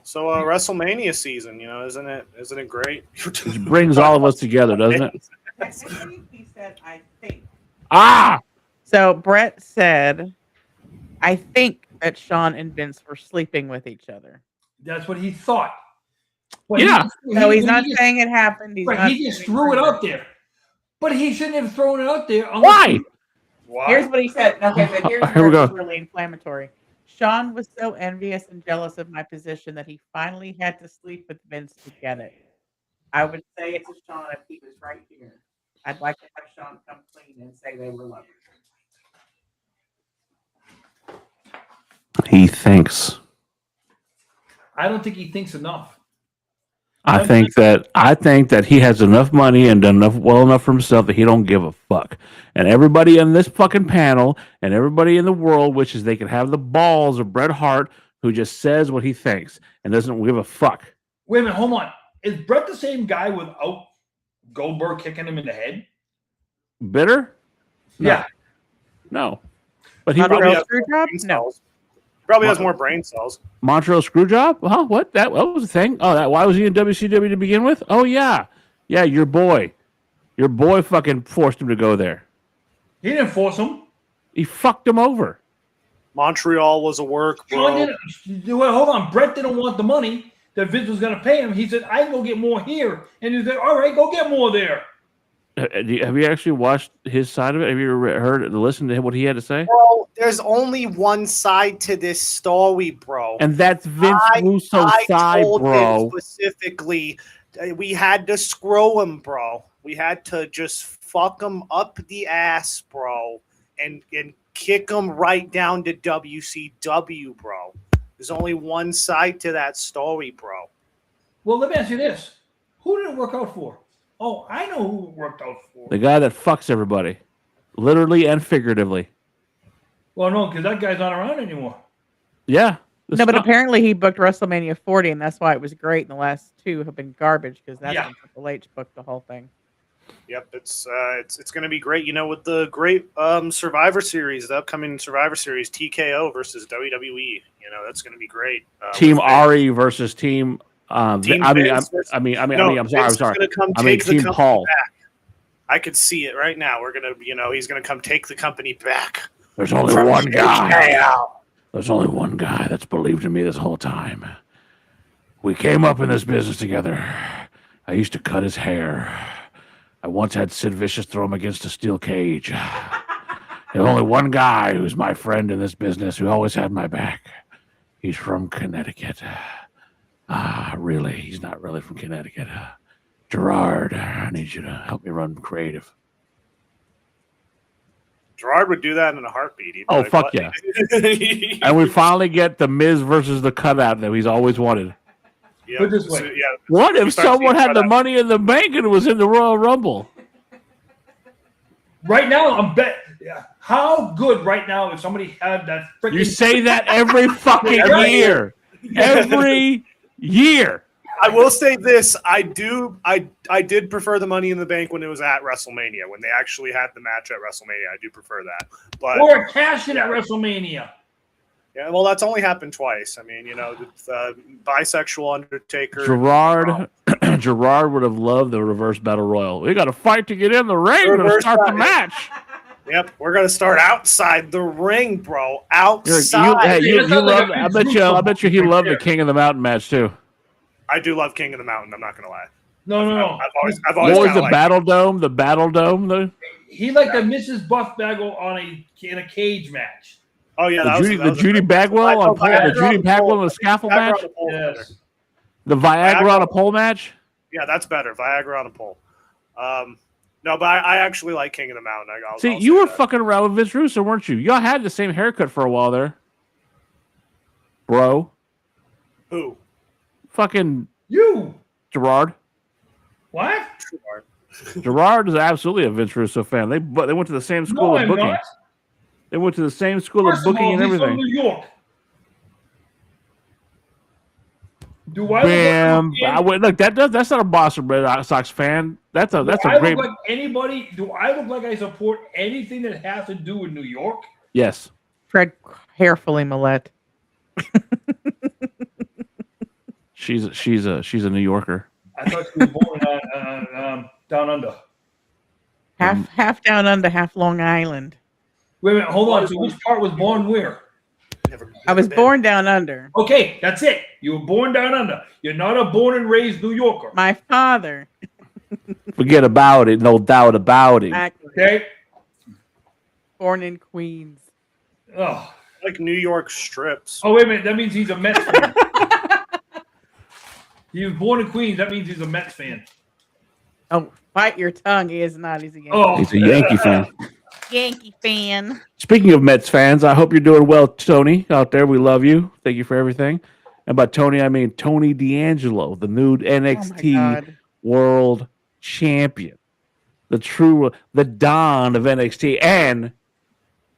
So WrestleMania season, isn't it great? It brings all of us together, doesn't it? He said, I think. So Brett said, I think that Sean and Vince were sleeping with each other. That's what he thought. But he's not saying it happened. He just threw it out there. But he shouldn't have thrown it out there. Why? Here's what he said. Okay, but here's Here we go. really inflammatory. Sean was so envious and jealous of my position that he finally had to sleep with Vince to get it. I would say it to Sean if he was right here. I'd like to have Sean come clean and say they were lovers. He thinks. I don't think he thinks enough. I think that he has enough money and done well enough for himself that he don't give a fuck. And everybody on this fucking panel and everybody in the world wishes they could have the balls of Bret Hart, who just says what he thinks and doesn't give a fuck. Wait a minute, hold on. Is Bret the same guy without Goldberg kicking him in the head? Bitter? No. Yeah. No. But he probably has more brain cells. Montreal Screwjob? Huh? What? That was the thing? Oh, why was he in WCW to begin with? Oh, yeah. Yeah, your boy. Your boy fucking forced him to go there. He didn't force him. He fucked him over. Montreal was a work, bro. Hold on. Brett didn't want the money that Vince was going to pay him. He said, I can go get more here. And he said, all right, go get more there. Have you actually watched his side of it? Have you ever listened to what he had to say? Bro, there's only one side to this story, bro. And that's Vince Russo's side, bro. Him specifically, we had to screw him, bro. We had to just fuck him up the ass, bro, and kick him right down to WCW, bro. There's only one side to that story, bro. Well, let me ask you this. Who did it work out for? Oh, I know who it worked out for. The guy that fucks everybody. Literally and figuratively. Well, no, because that guy's not around anymore. Yeah. But apparently he booked WrestleMania 40, and that's why it was great. And the last two have been garbage because that's when Triple H booked the whole thing. Yep, it's going to be great. With the great Survivor Series, the upcoming Survivor Series, TKO versus WWE. That's going to be great. Team Ari versus Team. I'm sorry. Team Paul. Back. I could see it right now. We're gonna, he's gonna come take the company back. There's only one guy. There's only one guy that's believed in me this whole time. We came up in this business together. I used to cut his hair. I once had Sid Vicious throw him against a steel cage. There's only one guy who's my friend in this business who always had my back. He's from Connecticut. Really? He's not really from Connecticut. Gerard, I need you to help me run creative. Gerard would do that in a heartbeat. Oh, fuck yeah. And we finally get the Miz versus the cutout that he's always wanted. Put this way. What if someone had the money in the bank and was in the Royal Rumble? Right now, I'm bet. How good right now if somebody had that freaking... You say that every fucking year. Every year. I will say this: I did prefer the Money in the Bank when it was at WrestleMania, when they actually had the match at WrestleMania. I do prefer that. But or a cash in at WrestleMania. Yeah, well, that's only happened twice. I mean, the bisexual Undertaker. Gerard Gerard would have loved the reverse battle royal. We got to fight to get in the ring to start the match. Yep, we're gonna start outside the ring, bro. Outside. You love. I bet you he loved the King of the Mountain match too. I do love King of the Mountain. I'm not gonna lie. No. I've always what was the Battle Dome? The Battle Dome. He liked the Mrs. Buff Bagwell in a cage match. Oh yeah, the Judy Bagwell on pole. The Judy Bagwell in the scaffold match. Yes. The Viagra on a pole match. Yeah, that's better. Viagra on a pole. No, but I actually like King of the Mountain. See, you were fucking around with Vince Russo, weren't you? Y'all had the same haircut for a while there, bro. Who? Fucking you, Gerard. What? Gerard is absolutely a Vince Russo fan. They went to the same school of booking. They went to the same school of booking and everything. From New York. Do I look, that's not a Boston Red Sox fan. That's a great. Look like anybody? Do I look like I support anything that has to do with New York? Yes. Tread carefully, Millette. She's a New Yorker. I thought she was born down under. Half down under, half Long Island. Wait a minute, hold on. So which part was born where? I was born down under. Okay, that's it. You were born down under. You're not a born and raised New Yorker. My father. Forget about it. No doubt about it. Exactly. Okay. Born in Queens. Oh, like New York strips. Oh, wait a minute. That means he's a Mets fan. He was born in Queens. That means he's a Mets fan. Oh, bite your tongue. He is not. He's a Yankee. Oh. He's a Yankee fan. Yankee fan. Speaking of Mets fans, I hope you're doing well, Tony, out there. We love you. Thank you for everything. And by Tony, I mean Tony D'Angelo, the new NXT World Champion, the Don of NXT, and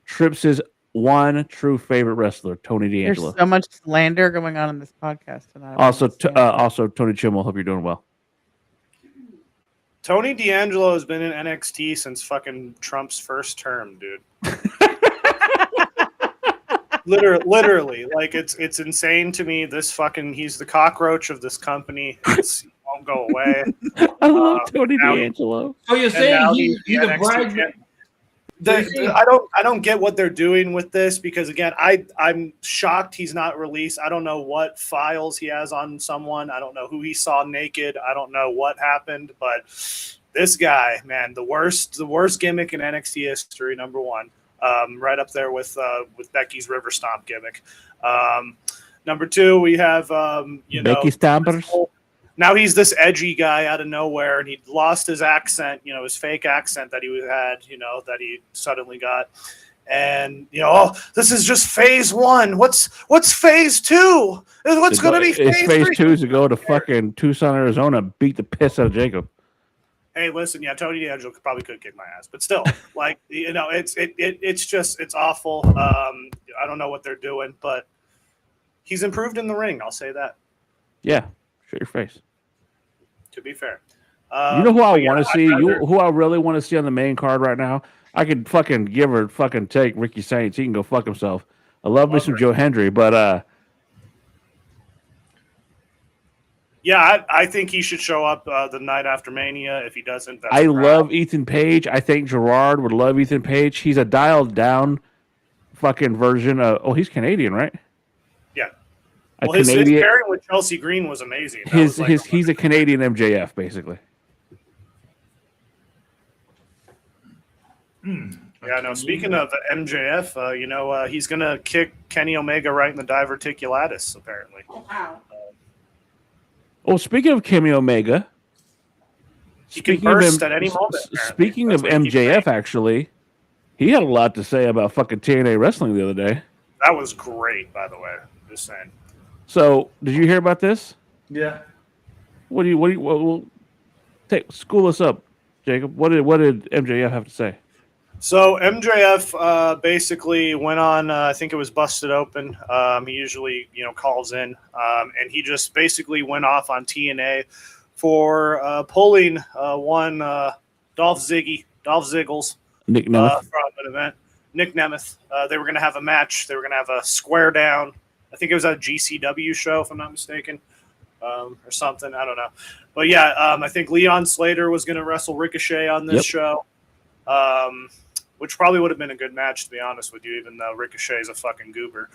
Trips' one true favorite wrestler, Tony D'Angelo. There's so much slander going on in this podcast tonight. Also, Tony Chimmel, hope you're doing well. Tony D'Angelo has been in NXT since fucking Trump's first term, dude. Literally, like it's insane to me. He's the cockroach of this company. He won't go away. I love Tony D'Angelo. So you're saying he's a bride? I don't get what they're doing with this because again, I'm shocked he's not released. I don't know what files he has on someone. I don't know who he saw naked. I don't know what happened, but this guy, man, the worst gimmick in NXT history, number one, right up there with Becky's River Stomp gimmick. Number two, we have Becky Stompers. Now he's this edgy guy out of nowhere, and he lost his accent, his fake accent that he had, that he suddenly got. And, this is just phase one. What's phase two? What's going to be phase three? Phase two is to go to fucking Tucson, Arizona, and beat the piss out of Jacob. Hey, listen, Tony D'Angelo probably could kick my ass, but still, it's awful. I don't know what they're doing, but he's improved in the ring. I'll say that. Yeah, show your face. To be fair, you know who I want to see? Who I really want to see on the main card right now? I could fucking give her fucking take Ricky Saints. He can go fuck himself. I love me some Joe Hendry, but yeah, I think he should show up the night after Mania. If he doesn't, I love Ethan Page. I think Gerard would love Ethan Page. He's a dialed down fucking version of. Oh, he's Canadian, right? Yeah. Well, his pairing with Chelsea Green was amazing. He's a Canadian MJF, basically. Yeah, no. Speaking of MJF, he's gonna kick Kenny Omega right in the diverticulatus, apparently. Wow. Speaking of Kenny Omega, he can burst at any moment. Speaking of MJF, actually, he had a lot to say about fucking TNA wrestling the other day. That was great, by the way. Just saying. So, did you hear about this? Yeah. School us up, Jacob. What did MJF have to say? So MJF basically went on. I think it was Busted Open. He usually, calls in, and he just basically went off on TNA for pulling one Dolph Ziggles, Nick Nemeth from an event. Nick Nemeth. They were going to have a match. They were going to have a square down. I think it was a GCW show, if I'm not mistaken. or something. I don't know. But yeah, I think Leon Slater was going to wrestle Ricochet on this show, which probably would have been a good match, to be honest with you, even though Ricochet is a fucking goober.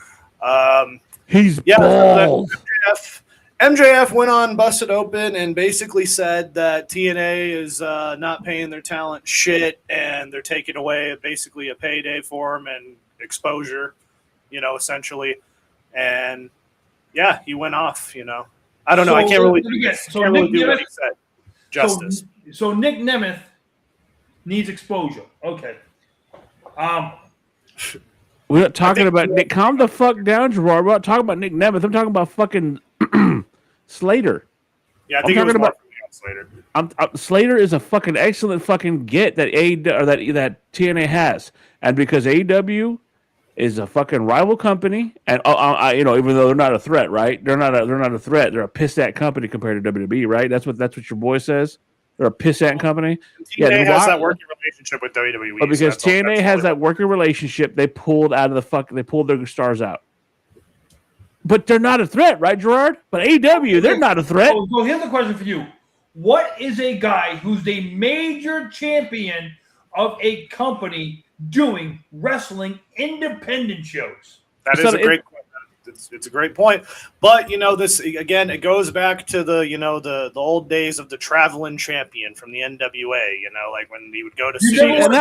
He's balls. MJF went on Busted Open and basically said that TNA is not paying their talent shit, and they're taking away basically a payday for them and exposure, essentially. And yeah, he went off. I don't know. I can't really do what he said. Justice. So Nick Nemeth needs exposure. Okay. We're not talking about Nick. Calm the fuck down, Gerard. We're not talking about Nick Nemeth. I'm talking about fucking Slater. Yeah, I think it was more Slater. Slater is a fucking excellent fucking get that that TNA has, and because AEW is a fucking rival company, and even though they're not a threat, right? They're not a threat. They're a piss at company compared to WWE, right? That's what your boy says. They're a piss at company. TNA has that working relationship with WWE. But because TNA has that working relationship, they pulled their stars out. But they're not a threat, right, Gerard? But AEW, they're not a threat. So here's a question for you. What is a guy who's the major champion of a company doing wrestling independent shows? That is a great point. It's a great point. But, this, again, it goes back to the old days of the traveling champion from the NWA, like when he would go to see. You just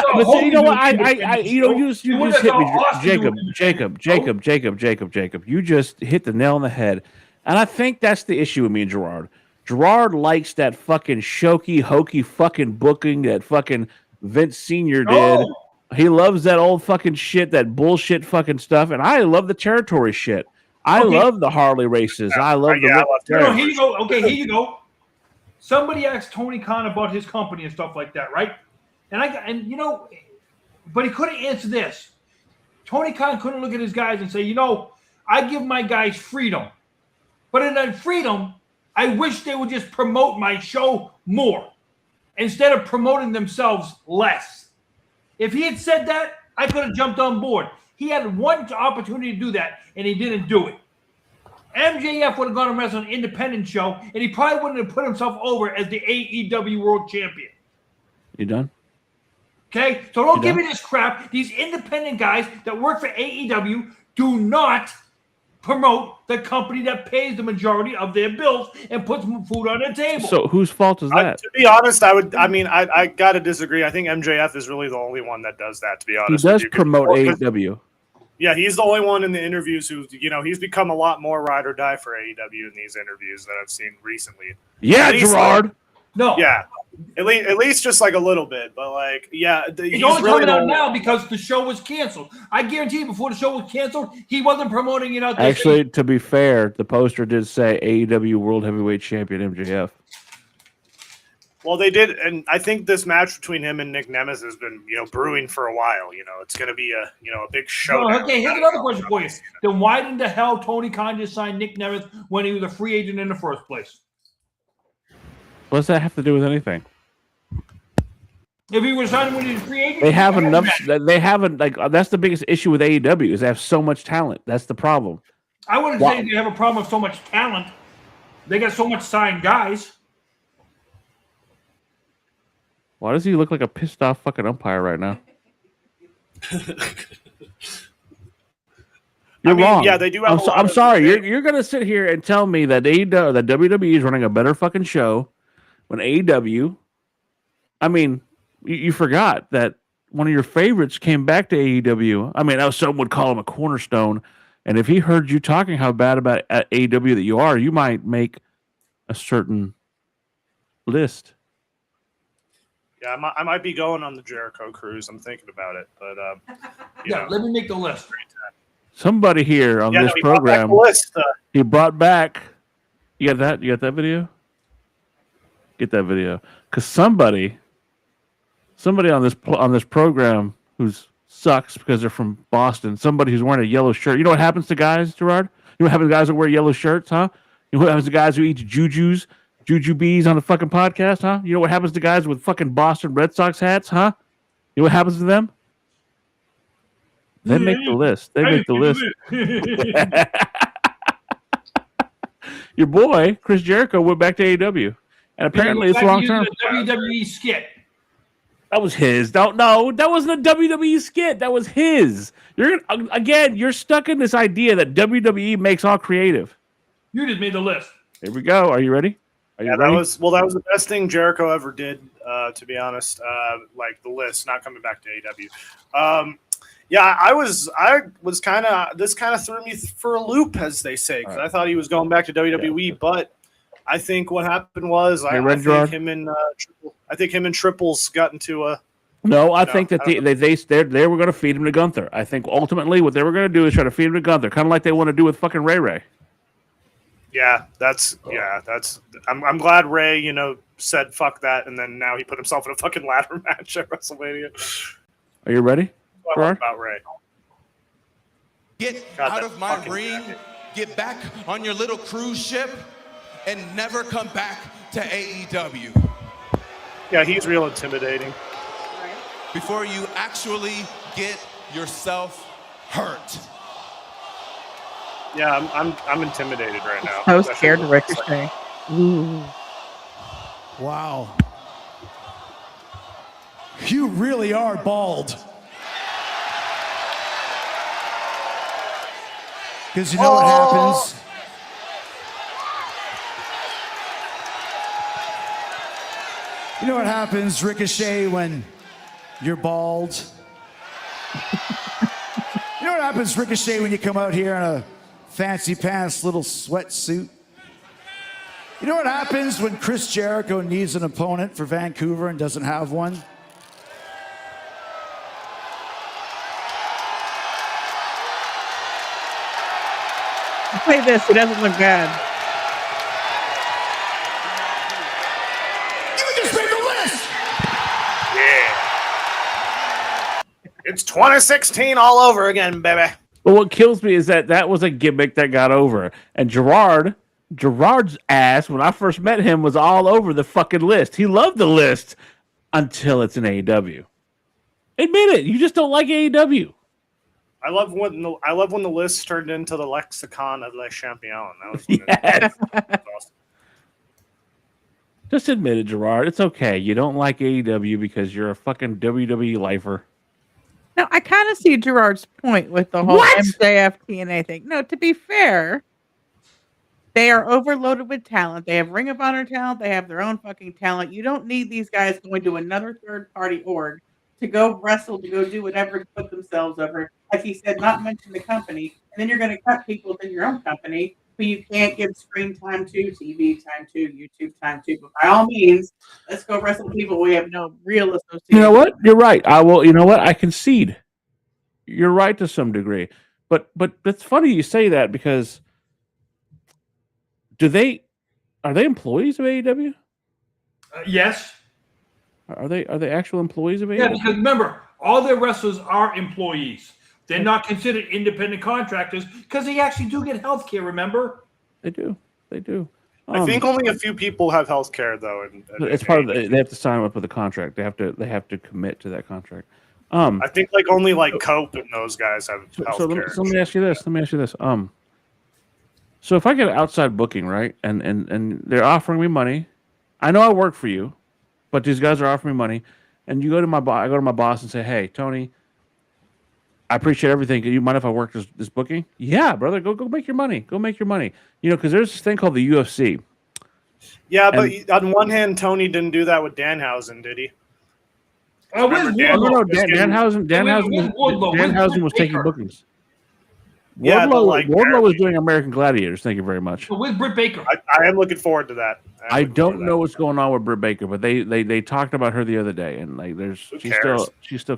hit me, Jacob. You just hit the nail on the head. And I think that's the issue with me and Gerard. Gerard likes that fucking shoky, hokey fucking booking that fucking Vince Sr. did. He loves that old fucking shit, that bullshit fucking stuff. And I love the territory shit. I love the Harley races. I love here you go. Okay, here you go. Somebody asked Tony Khan about his company and stuff like that, right? But he couldn't answer this. Tony Khan couldn't look at his guys and say, I give my guys freedom. But in that freedom, I wish they would just promote my show more instead of promoting themselves less. If he had said that, I could have jumped on board. He had one opportunity to do that, and he didn't do it. MJF would have gone and wrestled an independent show, and he probably wouldn't have put himself over as the AEW World Champion. You done? Okay? So don't give me this crap. These independent guys that work for AEW do not promote the company that pays the majority of their bills and puts food on the table. So whose fault is that? To be honest, I got to disagree. I think MJF is really the only one that does that, to be honest. He does promote AEW. Yeah, he's the only one in the interviews who, he's become a lot more ride or die for AEW in these interviews that I've seen recently. Yeah, Gerard. No. Yeah. At least just like a little bit, but he's only coming out now because the show was canceled. I guarantee you, before the show was canceled, he wasn't promoting it out there. Actually, to be fair, the poster did say AEW World Heavyweight Champion MJF. Well, they did, and I think this match between him and Nick Nemeth has been, brewing for a while. It's going to be a big show. Okay, here's another question for you. Then why didn't the hell Tony Khan just sign Nick Nemeth when he was a free agent in the first place? What does that have to do with anything? If he was signing when he was a free agent, they have enough. They haven't that's the biggest issue with AEW is they have so much talent. That's the problem. I wouldn't say they have a problem with so much talent. They got so much signed guys. Why does he look like a pissed off fucking umpire right now? You're wrong. Yeah, they do have I'm sorry. You're gonna sit here and tell me that that WWE is running a better fucking show when AEW. I mean, you forgot that one of your favorites came back to AEW. I mean, some would call him a cornerstone. And if he heard you talking how bad about AEW that you are, you might make a certain list. Yeah, I might be going on the Jericho cruise. I'm thinking about it, but let me make the list. Somebody here on this program, he brought back. You got that? You got that video? Get that video, because somebody on this program who sucks because they're from Boston. Somebody who's wearing a yellow shirt. You know what happens to guys, Gerard? You know what happens to guys who wear yellow shirts, huh? You know what happens to guys who eat jujubes on the fucking podcast, huh? You know what happens to guys with fucking Boston Red Sox hats, huh? You know what happens to them? They make the list. They make the list. Your boy Chris Jericho went back to AEW, and apparently it's long term. WWE skit. That was his. No, that wasn't a WWE skit. That was his. You're stuck in this idea that WWE makes all creative. You just made the list. Here we go. Are you ready? Are you ready? That was the best thing Jericho ever did, to be honest. Like the list, not coming back to AEW. I was kind of this kind of threw me for a loop, as they say, because I thought he was going back to WWE, but I think what happened was I think him and Triples got into a. No, I think that they were going to feed him to Gunther. I think ultimately what they were going to do is try to feed him to Gunther, kind of like they want to do with fucking Ray. Yeah, that's. I'm glad Ray, said fuck that, and then now he put himself in a fucking ladder match at WrestleMania. Are you ready? About Ray. Get out of my ring. Get back on your little cruise ship, and never come back to AEW. Yeah, he's real intimidating. Before you actually get yourself hurt. Yeah, I'm intimidated right now. I was scared to Ricochet. Ooh. Wow. You really are bald. Because you know what happens? You know what happens, Ricochet, when you're bald? You know what happens, Ricochet, when you come out here in a fancy pants little sweatsuit? You know what happens when Chris Jericho needs an opponent for Vancouver and doesn't have one? Play this. It doesn't look bad. You just made the list! Yeah. It's 2016 all over again, baby. But what kills me is that was a gimmick that got over. And Gerard's ass, when I first met him, was all over the fucking list. He loved the list until it's an AEW. Admit it. You just don't like AEW. I love when the list turned into the lexicon of Le Champion. That was Yes. awesome. Just admit it, Gerard. It's okay. You don't like AEW because you're a fucking WWE lifer. No, I kind of see Gerard's point with the whole MJF TNA thing. No, to be fair, they are overloaded with talent. They have Ring of Honor talent. They have their own fucking talent. You don't need these guys going to another third-party org to go wrestle, to go do whatever to put themselves over. Like he said, not mention the company. And then you're going to cut people within your own company who you can't give screen time to, TV time to, YouTube time to. But by all means, let's go wrestle people we have no real association. You know what? You're right. You know what? I concede. You're right to some degree. But it's funny you say that because are they employees of AEW? Yes. Are they actual employees of AEW? Yeah, because remember, all their wrestlers are employees. They're not considered independent contractors because they actually do get health care, remember? They do. I think only a few people have health care, though. It's part of they have to sign up with a contract. They have to commit to that contract. I think only Cope and those guys have health care. So let me ask you this. So if I get outside booking, right, and they're offering me money, I know I work for you, but these guys are offering me money, and I go to my boss and say, "Hey, Tony, I appreciate everything. Do you mind if I work this booking?" Yeah, brother, go make your money. Go make your money. Because there's this thing called the UFC. Yeah, but on one hand, Tony didn't do that with Danhausen, did he? No. Danhausen was taking bookings. Wardlow was doing American Gladiators. Thank you very much. With Britt Baker. I am looking forward to that. I don't know what's going on with Britt Baker, but they talked about her the other day, and she's still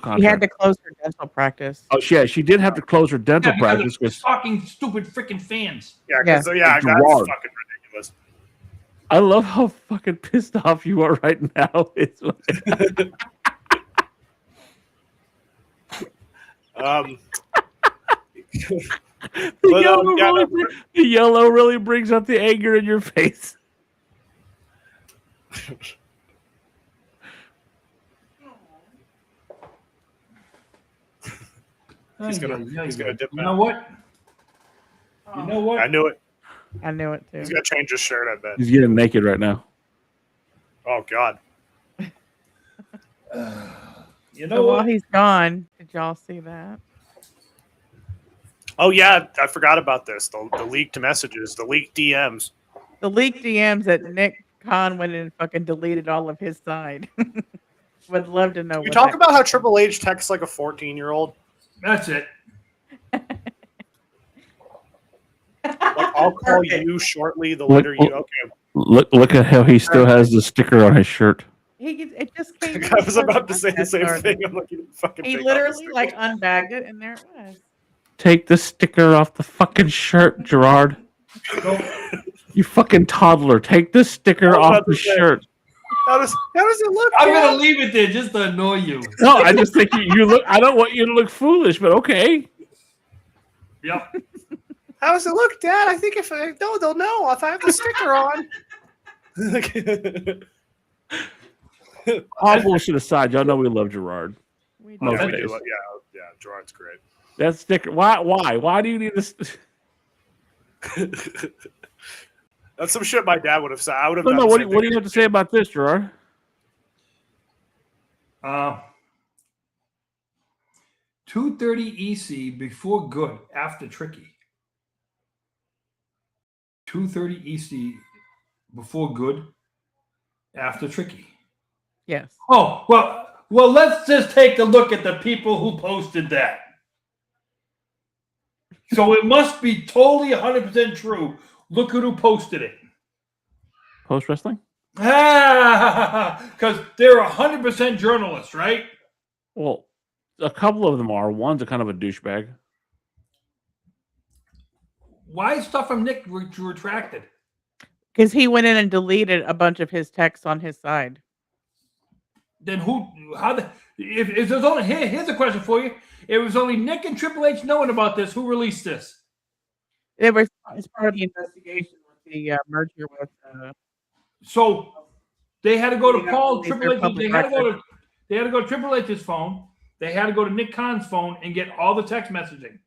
contracted. She had to close her dental practice. Oh, she did have to close her dental practice because fucking stupid freaking fans. That's fucking ridiculous. I love how fucking pissed off you are right now. It's the yellow really brings out the anger in your face. He's gonna dip You know what? I knew it. I knew it too. He's got to change his shirt, I bet. He's getting naked right now. Oh, God. You know So while what? he's gone, did y'all see that? Oh, yeah. I forgot about this. The leaked messages, the leaked DMs. The leaked DMs that Nick Khan went in and fucking deleted all of his side. Would love to know. We talk about how Triple H texts like a 14-year-old. That's it. Like, I'll call you shortly. The later you. Okay. Look at how he still has the sticker on his shirt. It just came. I was about to say the same thing. I'm like, you fucking. He take off literally the like unbagged it, and there it was. Take the sticker off the fucking shirt, Gerard. You fucking toddler. Take the sticker off the shirt. How does it look? I'm Dad? gonna leave it there just to annoy you. No, I just think you look. I don't want you to look foolish, but okay. Yep. How does it look, Dad? I think if they'll know if I have the sticker on. All bullshit aside, y'all know we love Gerard. We Most Yeah, we days. do. Yeah, Gerard's great. That sticker. Why do you need this? That's some shit my dad would have said. I would have. No, what do you have to say about this, Gerard? 230 EC before good, after tricky. 230 EC before good, after tricky. Yes. Oh, well, let's just take a look at the people who posted that. So it must be totally 100% true. Look at who posted it. Post wrestling? Because they're 100% journalists, right? Well, a couple of them are. One's a kind of a douchebag. Why is stuff from Nick retracted? Because he went in and deleted a bunch of his texts on his side. Then if there's only here's a question for you. It was only Nick and Triple H knowing about this. Who released this? It was as part of the investigation with the merger with. So they had to go to Paul release Triple their H. public They had to go to Triple H's phone. They had to go to Nick Khan's phone and get all the text messaging.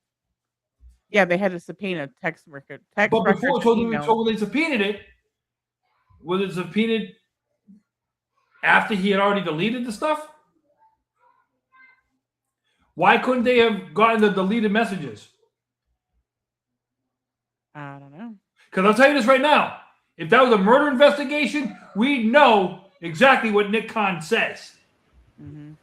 Yeah, they had to subpoena text record. Text But records before, and emails. so when they subpoenaed it, was it subpoenaed after he had already deleted the stuff? Why couldn't they have gotten the deleted messages? I don't know. Because I'll tell you this right now. If that was a murder investigation, we know exactly what Nick Khan says. Mm-hmm.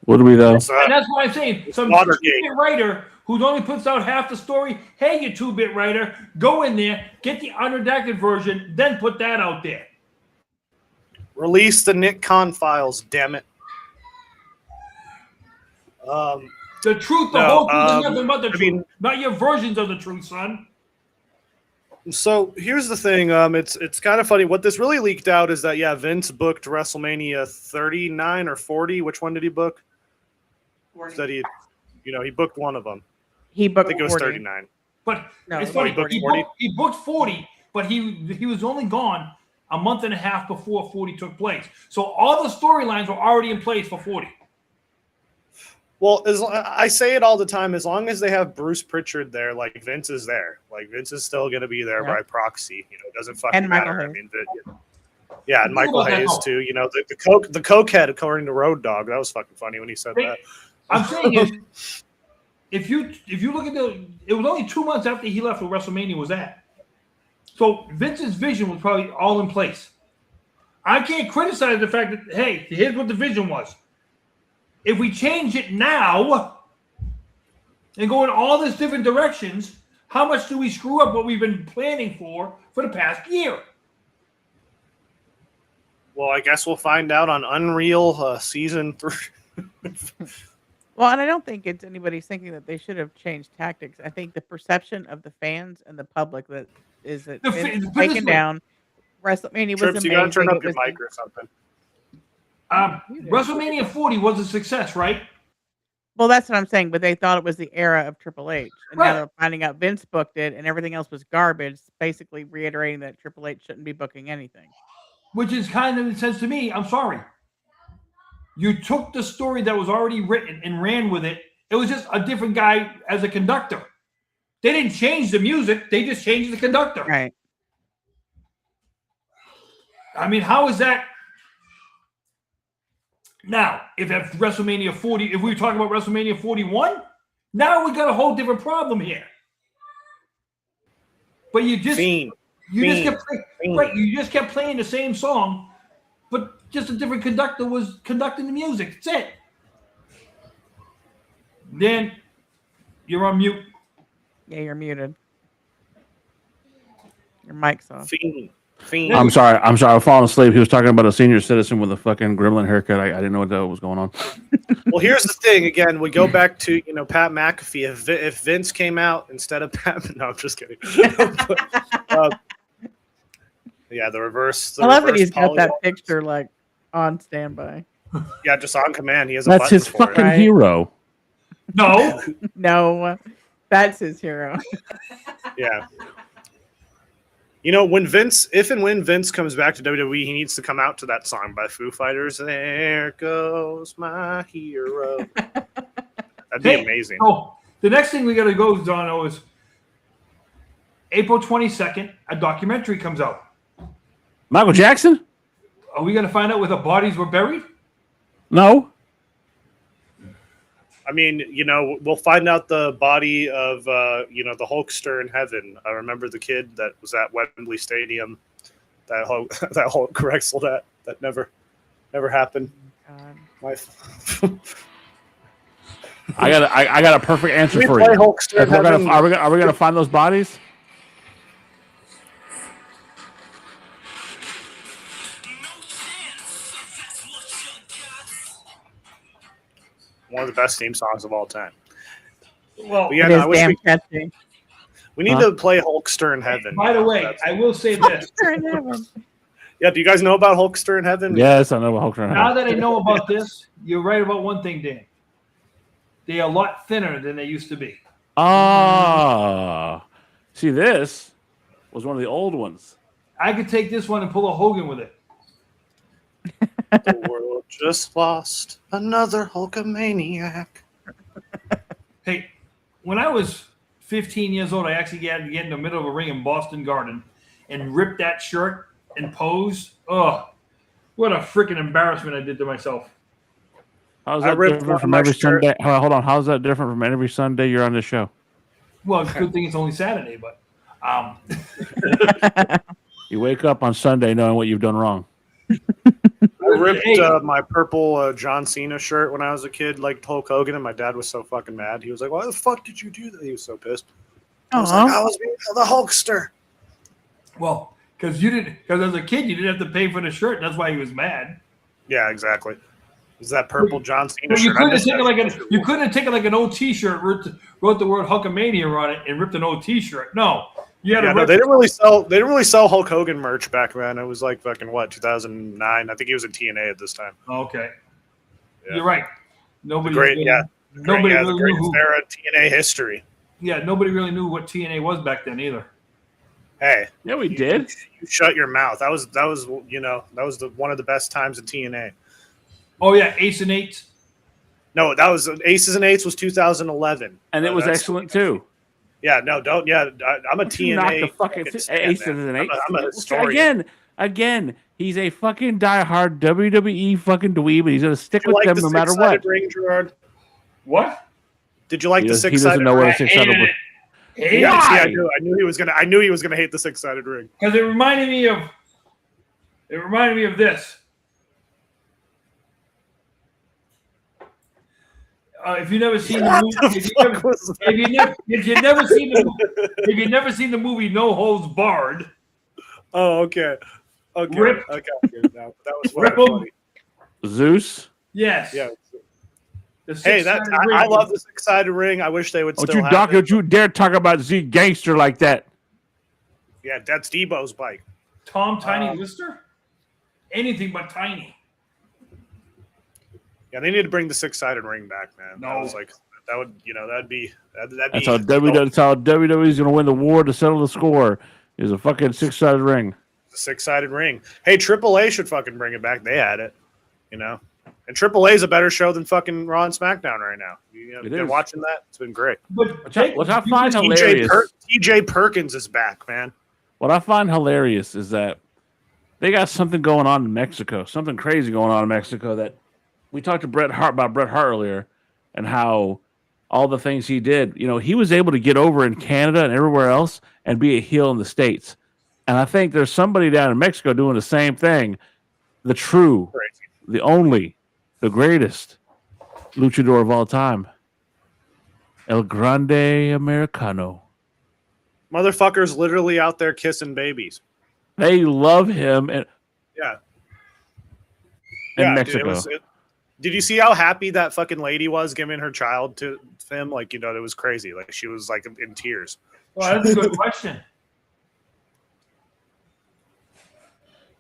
What do we know? And that's why I'm saying some two-bit writer who only puts out half the story, hey, you two-bit writer, go in there, get the unredacted version, then put that out there. Release the Nick Khan files, damn it. The truth, the whole truth is nothing but the truth. Not your versions of the truth, son. So here's the thing. It's kind of funny. What this really leaked out is that Vince booked WrestleMania 39 or 40. Which one did he book? 40. That he booked one of them. He booked. I think it was 40. 39. But No, it's funny. he He booked 40, but he was only gone a month and a half before 40 took place. So all the storylines were already in place for 40. Well, I say it all the time. As long as they have Bruce Pritchard there, like Vince is there. Like Vince is still going to be there by proxy. It doesn't fucking matter. I mean, yeah, and Michael Hayes too. The coke head, according to Road Dogg. That was fucking funny when he said that. I'm saying if you look at it was only 2 months after he left where WrestleMania was at. So Vince's vision was probably all in place. I can't criticize the fact that, hey, here's what the vision was. If we change it now and go in all these different directions, how much do we screw up what we've been planning for the past year? Well, I guess we'll find out on Unreal season 3. Well, and I don't think it's anybody's thinking that they should have changed tactics. I think the perception of the fans and the public that is that it's taken down. WrestleMania was Trips, amazing. you gotta turn up your mic or something. WrestleMania 40 was a success, right? Well, that's what I'm saying. But they thought it was the era of Triple H, and Right. now they're finding out Vince booked it, and everything else was garbage. Basically, reiterating that Triple H shouldn't be booking anything. Which is kind of sense to me. I'm sorry. You took the story that was already written and ran with it. It was just a different guy as a conductor. They didn't change the music. They just changed the conductor. Right. I mean, how is that? Now, if at WrestleMania 40, if we were talking about WrestleMania 41, now we got a whole different problem here. But you just kept playing the same song, but just a different conductor was conducting the music. That's it. Then you're on mute. Yeah, you're muted. Your mic's off. Fiend. I'm sorry. I'm falling asleep. He was talking about a senior citizen with a fucking gremlin haircut. I didn't know what that was going on. Well, here's the thing. Again, we go back to Pat McAfee. If Vince came out instead of Pat, no, I'm just kidding. Yeah, the reverse. I love that he's got that picture like on standby. Yeah, just on command. He has. That's his fucking hero. No, no, that's his hero. Yeah. When if and when Vince comes back to WWE, he needs to come out to that song by Foo Fighters. There goes my hero. That'd be amazing. Oh, the next thing we got to go, Dono, is April 22nd, a documentary comes out. Michael Jackson? Are we going to find out where the bodies were buried? No. I mean, we'll find out the body of, the Hulkster in heaven. I remember the kid that was at Wembley Stadium that Hulk wrestled at. That never happened. I got a perfect answer for you. Hulkster Are we gonna find those bodies? One of the best theme songs of all time. Well, but yeah, it is damn catchy. We need to play Hulkster in heaven. By the way, I will say this. Yeah, do you guys know about Hulkster in heaven? Yes, I know about Hulkster in heaven. Now that I know about this, you're right about one thing, Dan. They are a lot thinner than they used to be. Ah, see, this was one of the old ones. I could take this one and pull a Hogan with it. The world just lost another Hulkamaniac. Hey, when I was 15 years old, I actually got to get in the middle of a ring in Boston Garden and rip that shirt and pose. Oh, what a freaking embarrassment I did to myself. How's that different from every Sunday? Hold on. How's that different from every Sunday you're on the show? Well, it's a good thing it's only Saturday, but you wake up on Sunday knowing what you've done wrong. I ripped my purple John Cena shirt when I was a kid, like Hulk Hogan, and my dad was so fucking mad. He was like, "Why the fuck did you do that?" He was so pissed. I was like, "I was being the Hulkster." Well, because as a kid you didn't have to pay for the shirt. That's why he was mad. Yeah, exactly. Is that purple John Cena well, shirt? You couldn't have taken like an old T-shirt, wrote the word Hulkamania on it, and ripped an old T-shirt. No. They didn't really sell Hulk Hogan merch back then. It was like fucking 2009. I think he was in TNA at this time. Okay, yeah. You're right. Nobody the really greatest era of TNA history. Yeah, nobody really knew what TNA was back then either. Hey, yeah, we did. You shut your mouth. That was one of the best times in TNA. Oh yeah, Ace and Eights. No, that was Aces and Eights was 2011, and it was excellent too. Yeah, no, don't. Yeah, I'm a TNA. Not the fucking Aces and Eights. I'm a historian. Again, he's a fucking diehard WWE fucking dweeb, but he's gonna stick with them no matter what. Ring, Gerard? What? Did you like the six-sided? He doesn't know what a six-sided ring. Yeah, I knew he was gonna hate the six-sided ring because it reminded me of this. If you've never seen the movie, if you've never seen the movie No Holds Barred. Oh, okay. Rip. Okay. That was funny. Zeus. Yes. Yeah. Hey, I love the six-sided ring. I wish they would still have it. Don't you dare talk about Z Gangster like that. Yeah, that's Debo's bike. Tom Tiny Lister? Anything but tiny. Yeah, they need to bring the six-sided ring back, man. No. That'd be. That's how WWE's going to win the war to settle the score. Is a fucking six-sided ring. The six-sided ring. Hey, AAA should fucking bring it back. They had it, And AAA is a better show than fucking Raw and SmackDown right now. You've been watching that? It's been great. But What I find hilarious, TJ Perkins is back, man. What I find hilarious is that they got something going on in Mexico, something crazy going on in Mexico. That we talked to Bret Hart earlier, and how all the things he did. You know, he was able to get over in Canada and everywhere else and be a heel in the States. And I think there's somebody down in Mexico doing the same thing. The true, the only, the greatest luchador of all time, El Grande Americano. Motherfucker's literally out there kissing babies. They love him, and in Mexico. Dude, did you see how happy that fucking lady was giving her child to him? Like, it was crazy. Like, she was like in tears. Well, that's a good question.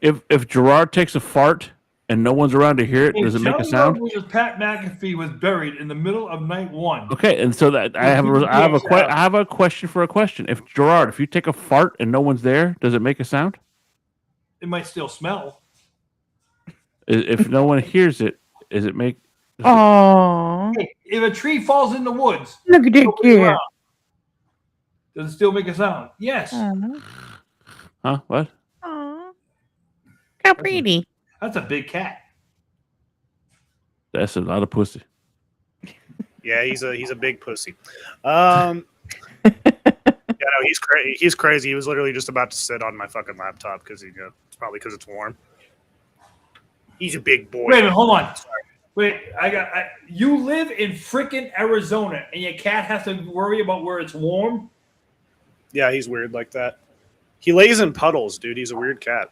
If Gerard takes a fart and no one's around to hear it, does it make a sound? Pat McAfee was buried in the middle of night one. Okay, and so that I have a question for a question. If Gerard, if you take a fart and no one's there, does it make a sound? It might still smell. If no one hears it, does it make? Oh, Hey, if a tree falls in the woods, look at that kid. does it still make a sound? Yes. Huh? What? Aw, how pretty. That's a big cat. That's a lot of pussy. Yeah, he's a big pussy. Yeah, no, he's crazy. He was literally just about to sit on my fucking laptop because it's probably because it's warm. He's a big boy. Wait a minute, hold on. Wait, you live in freaking Arizona and your cat has to worry about where it's warm? Yeah, he's weird like that. He lays in puddles, dude. He's a weird cat.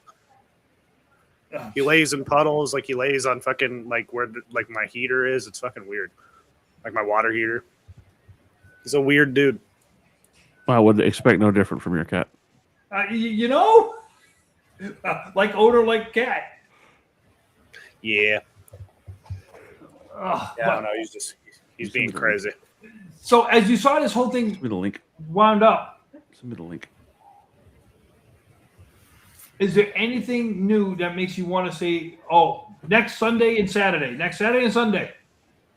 He lays in puddles, like he lays on fucking like where like my heater is. It's fucking weird. Like my water heater. He's a weird dude. I would expect no different from your cat. Like odor, like cat. Yeah. I don't know. He's being crazy. So as you saw this whole thing Send me the link. wound up, Send me the link. is there anything new that makes you want to say, oh, next Saturday and Sunday,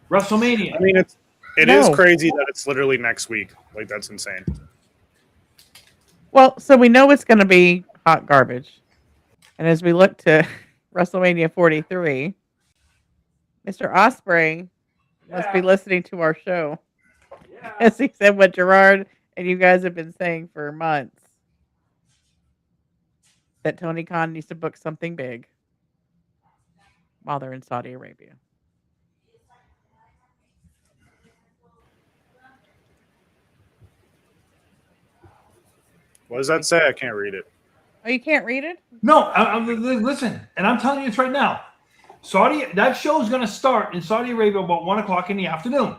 WrestleMania? I mean, it is crazy that it's literally next week. Like, that's insane. Well, so we know it's going to be hot garbage. And as we look to WrestleMania 43, Mr. Ospreay must be listening to our show. Yeah. As he said what Gerard and you guys have been saying for months. That Tony Khan needs to book something big while they're in Saudi Arabia. What does that say? I can't read it. Oh, you can't read it? No, listen, and I'm telling you this right now. That show is going to start in Saudi Arabia about 1 o'clock in the afternoon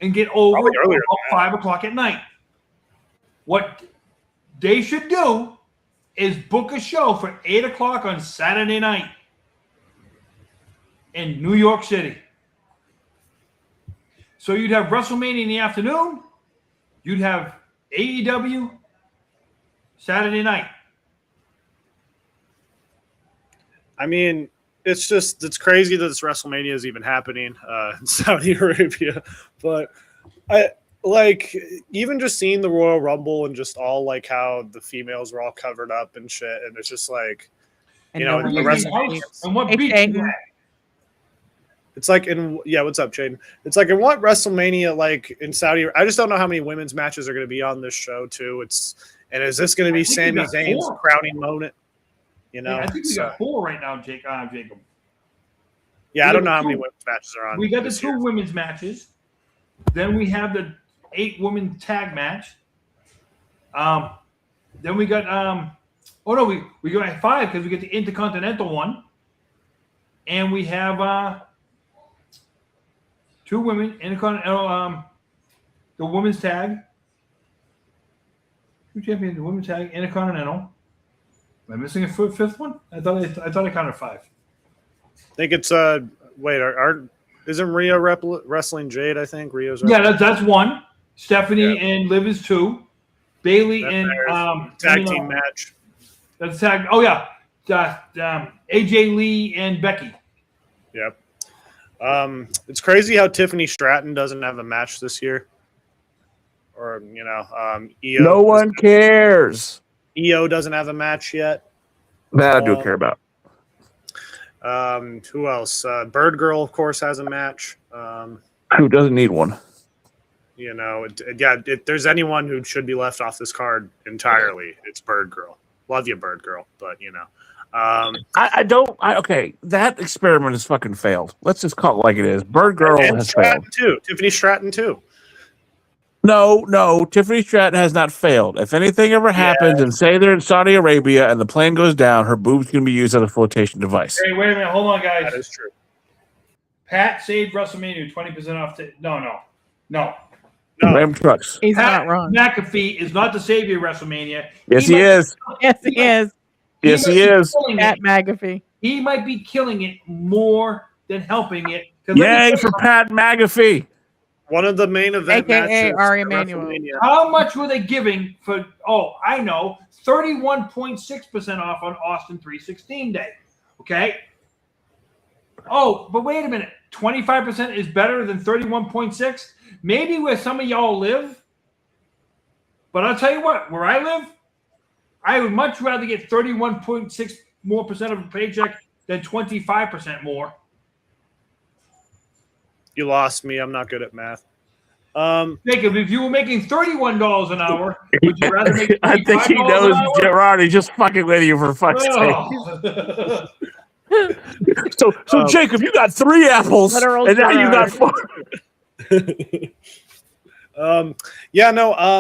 and get over about 5 o'clock at night. What they should do is book a show for 8 o'clock on Saturday night in New York City. So you'd have WrestleMania in the afternoon. You'd have AEW Saturday night. I mean, it's crazy that this WrestleMania is even happening in Saudi Arabia. But I like even just seeing the Royal Rumble and just all like how the females were all covered up and shit. And it's just like, the WrestleMania. And what beat you? It's like what's up, Jaden? It's like in what WrestleMania, like in Saudi, I just don't know how many women's matches are going to be on this show too. And is this going to be Sami Zayn's crowning moment? I think we got 4 right now, Jacob. Yeah, I don't know how many women's matches are on. We got the 2 women's matches. Then we have the 8 women tag match. Then we got we got 5 because we get the Intercontinental one. And we have 2 women, Intercontinental, the women's tag. 2 champions, the women's tag, Intercontinental. Am I missing a 5th one? I thought I counted 5. I think it's isn't Rhea wrestling Jade? I think Rhea's wrestling. Yeah, that's 1. Stephanie and Liv is 2. Bailey and tag team match. That's tag. Oh yeah, AJ Lee and Becky. Yep. It's crazy how Tiffany Stratton doesn't have a match this year. Or, EO. No one cares. EO doesn't have a match yet. That I do care about. Who else? Bird Girl, of course, has a match. Who doesn't need one? If there's anyone who should be left off this card entirely, it's Bird Girl. Love you, Bird Girl, but okay, that experiment has fucking failed. Let's just call it like it is. Bird Girl has failed. Too. Tiffany Stratton too. No, Tiffany Stratton has not failed. If anything ever happens and say they're in Saudi Arabia and the plane goes down, her boob's going to be used as a flotation device. Hey, wait a minute. Hold on, guys. That is true. Pat saved WrestleMania 20% off. No. Ram trucks. He's Pat not wrong. McAfee is not the savior of WrestleMania. Yes, he is. Yes, he is. Yes, he is. Pat McAfee. He might be killing it more than helping it. Yay for Pat McAfee. One of the main event AKA matches. Ari Emanuel. How much were they giving for? Oh, I know, 31.6% off on Austin 316 Day. Okay. Oh, but wait a minute. 25% is better than 31.6. Maybe where some of y'all live. But I'll tell you what, where I live, I would much rather get 31.6% more of a paycheck than 25% more. You lost me. I'm not good at math. Jacob, if you were making $31 an hour, would you rather make $25 I think he knows Gerard. He's just fucking with you for fuck's sake. So Jacob, you got 3 apples, and now you got 4.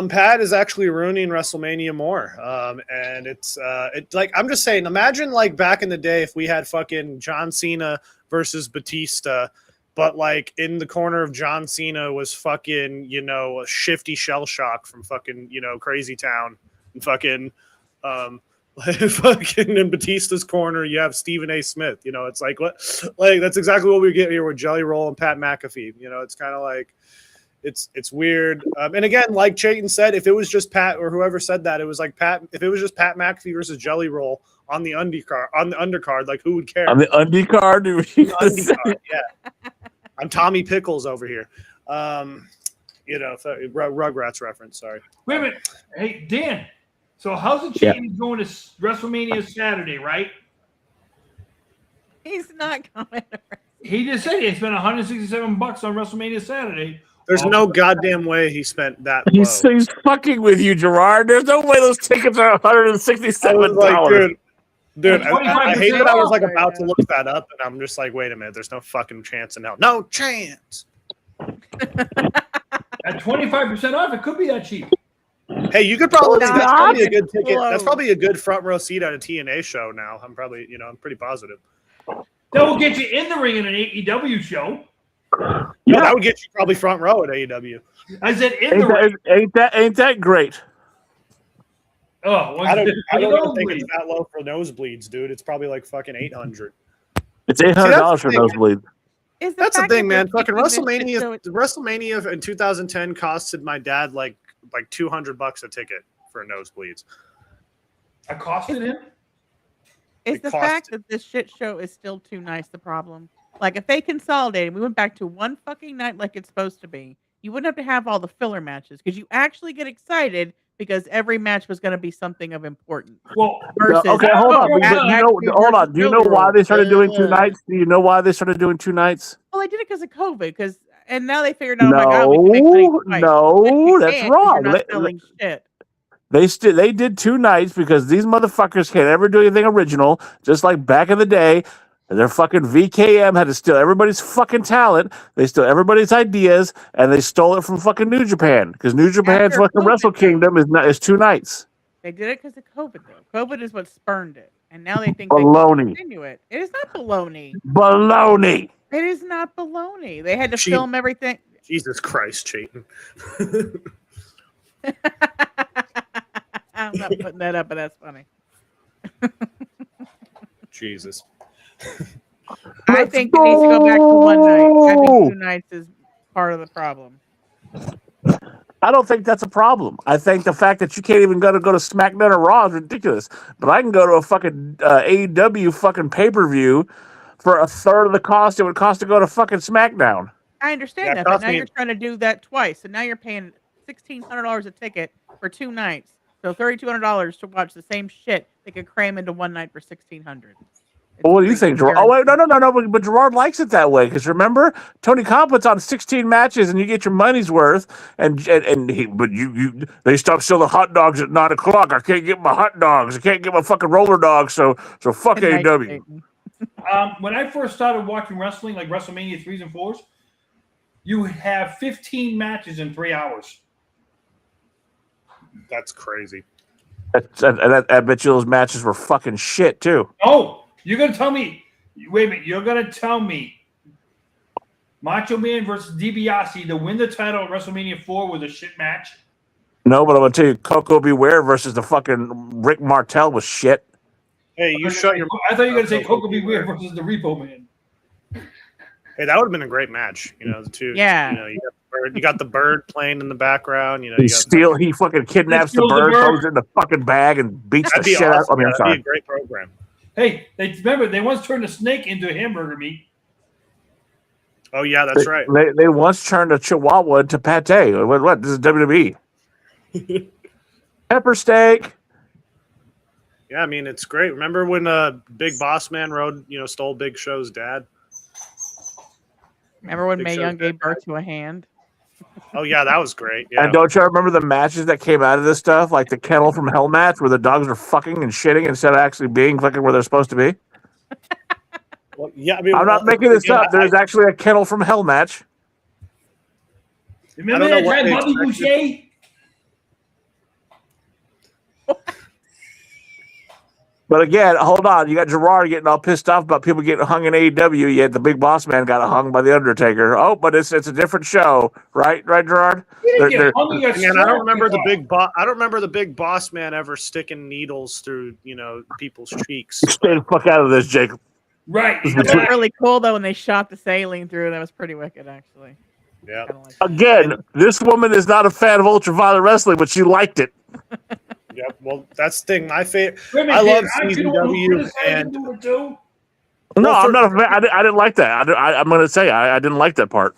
Pat is actually ruining WrestleMania more. And it's like, I'm just saying, imagine like back in the day if we had fucking John Cena versus Batista, but like in the corner of John Cena was fucking, a shifty Shell Shock from fucking, Crazy Town, and fucking fucking in Batista's corner you have Stephen A. Smith. It's like what, like that's exactly what we get here with Jelly Roll and Pat McAfee. It's kind of like it's weird. And again, like Chayton said, if it was just Pat or whoever said that, it was like Pat. If it was just Pat McAfee versus Jelly Roll on the undercard, like who would care? On the undercard, yeah. I'm Tommy Pickles over here. Rugrats reference. Sorry. Wait a minute. Hey, Dan. So how's it changing going to WrestleMania Saturday, right? He's not coming. He just said he spent $167 on WrestleMania Saturday. There's no goddamn way he spent that. He's fucking with you, Gerard. There's no way those tickets are $167. Like, dude, I hate that I was like about to look that up, and I'm just like, wait a minute, there's no fucking chance in hell. No chance. At 25% off, it could be that cheap. Hey, you could probably that's probably a good ticket. That's probably a good front row seat at a TNA show now. I'm probably, I'm pretty positive. That will get you in the ring in an AEW show. Yeah, that would get you probably front row at AEW. I said in the ring. Ain't that great? Oh, I don't even think it's that low for nosebleeds, dude. It's probably like fucking $800. It's $800 for nosebleeds. That's the thing, man. Fucking WrestleMania in 2010 costed my dad like $200 a ticket for nosebleeds. I costed him? Is the fact that this shit show is still too nice the problem? Like, if they consolidated, we went back to one fucking night like it's supposed to be, you wouldn't have to have all the filler matches because you actually get excited because every match was going to be something of importance. Well, okay, hold on. Do you know why they started doing 2 nights? Do you know why they started doing 2 nights? Well, they did it because of COVID. And now they figured out, oh my God, we can make money twice. No, that's wrong. You're not selling shit. They did 2 nights because these motherfuckers can't ever do anything original. Just like back in the day, their fucking VKM had to steal everybody's fucking talent. They stole everybody's ideas, and they stole it from fucking New Japan because New Japan's fucking Wrestle Kingdom is 2 nights. They did it because of COVID, though. COVID is what spurned it, and now they think baloney. They can continue it. It is not baloney. Baloney. It is not baloney. They had to film everything. Jesus Christ, Chayton. I'm not putting that up, but that's funny. Jesus. I think it needs to go back to 1 night. I think 2 nights is part of the problem. I don't think that's a problem. I think the fact that you can't even go to SmackDown or Raw is ridiculous. But I can go to a fucking AEW fucking pay-per-view for a third of the cost it would cost to go to fucking SmackDown. I understand that, but now you're trying to do that twice, so now you're paying $1,600 a ticket for 2 nights. So $3,200 to watch the same shit they could cram into one night for $1,600. Well, what do you think, Gerard? Oh wait, no. But Gerard likes it that way because remember, Tony Khan puts on 16 matches and you get your money's worth. But they stopped selling hot dogs at 9 o'clock. I can't get my hot dogs. I can't get my fucking roller dogs. So fuck AEW. When I first started watching wrestling, like WrestleMania 3s and 4s, you would have 15 matches in 3 hours. That's crazy. I bet you those matches were fucking shit too. Oh. You're going to tell me, wait a minute, you're going to tell me Macho Man versus DiBiase to win the title at WrestleMania 4 was a shit match? No, but I'm going to tell you, Coco Beware versus the fucking Rick Martel was shit. Hey, you shut your mouth. I thought you were going to say Coco Beware versus the Repo Man. Hey, that would have been a great match. You know, the two. Yeah. You know, you got the bird playing in the background. You know, He fucking kidnaps the bird, throws it in the fucking bag, and beats the shit out. I mean, I'm sorry. That'd be a great program. Hey, they once turned a snake into hamburger meat. Oh yeah, that's right. They once turned a Chihuahua into pate. What? This is WWE. Pepper steak. Yeah, I mean it's great. Remember when Big Boss Man stole Big Show's dad? Remember when Mae Young gave birth to a hand? Oh yeah, that was great. Yeah. And don't you remember the matches that came out of this stuff, like the Kennel from Hell match, where the dogs are fucking and shitting instead of actually being fucking where they're supposed to be? Well, yeah, I mean, I'm not making this up. There's actually a Kennel from Hell match. Remember that time Bobby Boucher? But again, hold on. You got Gerard getting all pissed off about people getting hung in AEW, yet the Big Boss Man got hung by the Undertaker. Oh, but it's a different show, right, Gerard? Man, I don't remember the Big Boss Man ever sticking needles through people's cheeks. Stay the fuck out of this, Jake. Right. It was really cool though when they shot the saline through. That was pretty wicked, actually. Yeah. Again, this woman is not a fan of ultraviolet wrestling, but she liked it. Yeah, well, that's the thing. My favorite. I love CZW, and no, I'm not a fan. I didn't like that. I'm going to say I didn't like that part.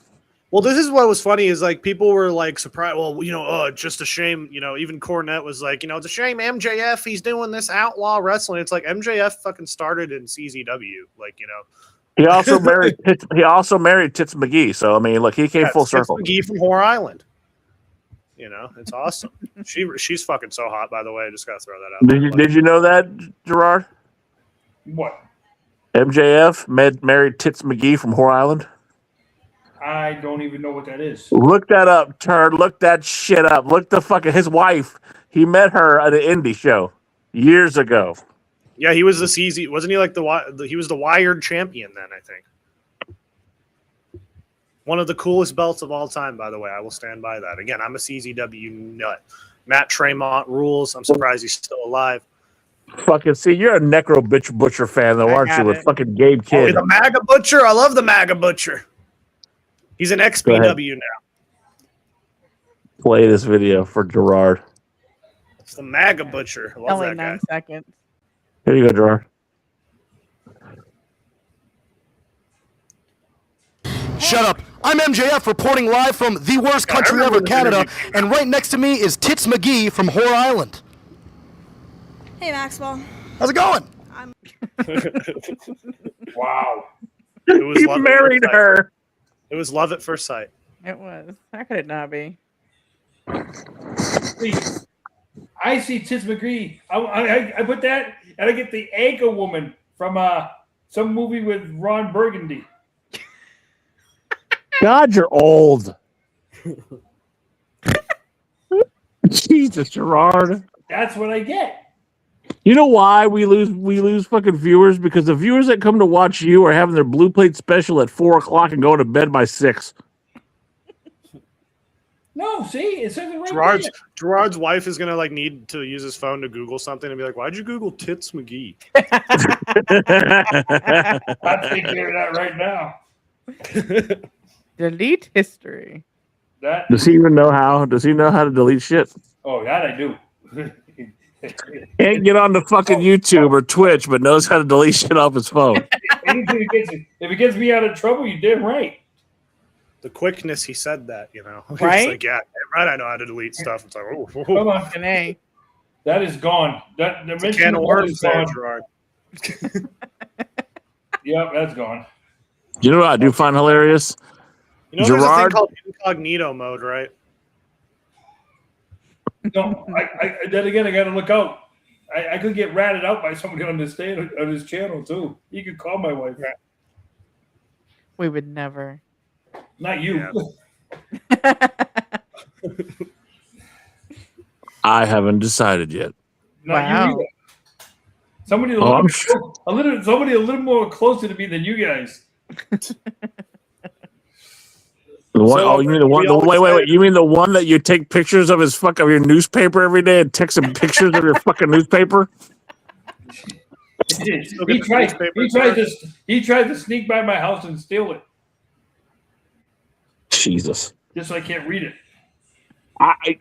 Well, this is what was funny is like people were like surprised. Well, it's just a shame. Even Cornette was like, it's a shame MJF he's doing this outlaw wrestling. It's like MJF fucking started in CZW, He also married Tits McGee. So I mean, look, he came full circle. Tits McGee from Whore Island. It's awesome. She's fucking so hot, by the way. I just gotta throw that out. Did you know that, Gerard? What? MJF married Tits McGee from Whore Island. I don't even know what that is. Look that up, turd. Look that shit up. Look the fucking his wife. He met her at an indie show years ago. Yeah, he was the CZ. Wasn't he like he was the Wired champion then? I think. One of the coolest belts of all time, by the way. I will stand by that. Again, I'm a CZW nut. Matt Tremont rules. I'm surprised he's still alive. Fucking see, you're a Necro Butcher fan, though, aren't you? With fucking Gabe Kidd. Oh, the MAGA Butcher. I love the MAGA Butcher. He's an XPW now. Play this video for Gerard. It's the MAGA Butcher. I love Only that 9 guy. seconds. Here you go, Gerard. Shut up. I'm MJF reporting live from the worst country ever, Canada, and right next to me is Tits McGee from Whore Island. Hey, Maxwell. How's it going? Wow. He married her. It was love at first sight. It was. How could it not be? I see Tits McGee. I put that, and I get the Anchor Woman from some movie with Ron Burgundy. God, you're old. Jesus, Gerard. That's what I get. You know why we lose fucking viewers? Because the viewers that come to watch you are having their blue plate special at 4:00 and going to bed by 6. No, see, it says it right there. Gerard's wife is gonna need to use his phone to Google something and be like, "Why'd you Google Tits McGee?" I'm taking care of that right now. Delete history. That Does he even know how? Does he know how to delete shit? Oh, that I do. Can't get on the fucking YouTube or Twitch, but knows how to delete shit off his phone. If it gets me out of trouble, you did right. The quickness he said that, you know. Right? It's like, yeah, right, I know how to delete stuff. It's like, oh, Come on. An A. That is gone. That it's a can of worms there, Gerard. Yep, that's gone. You know what I do find hilarious? You know, there's a thing Gerard, called incognito mode, right? No, I then again, I got to look out. I could get ratted out by somebody on this channel too. You could call my wife. We would never. Not you. Yeah. I haven't decided yet. Not Wow. you either. Somebody a little more closer to me than you guys. The one, So, you mean the one? Wait! You mean the one that you take pictures of his of your newspaper every day and text him pictures of your fucking newspaper? He tried to sneak by my house and steal it, Jesus! just so I can't read it. I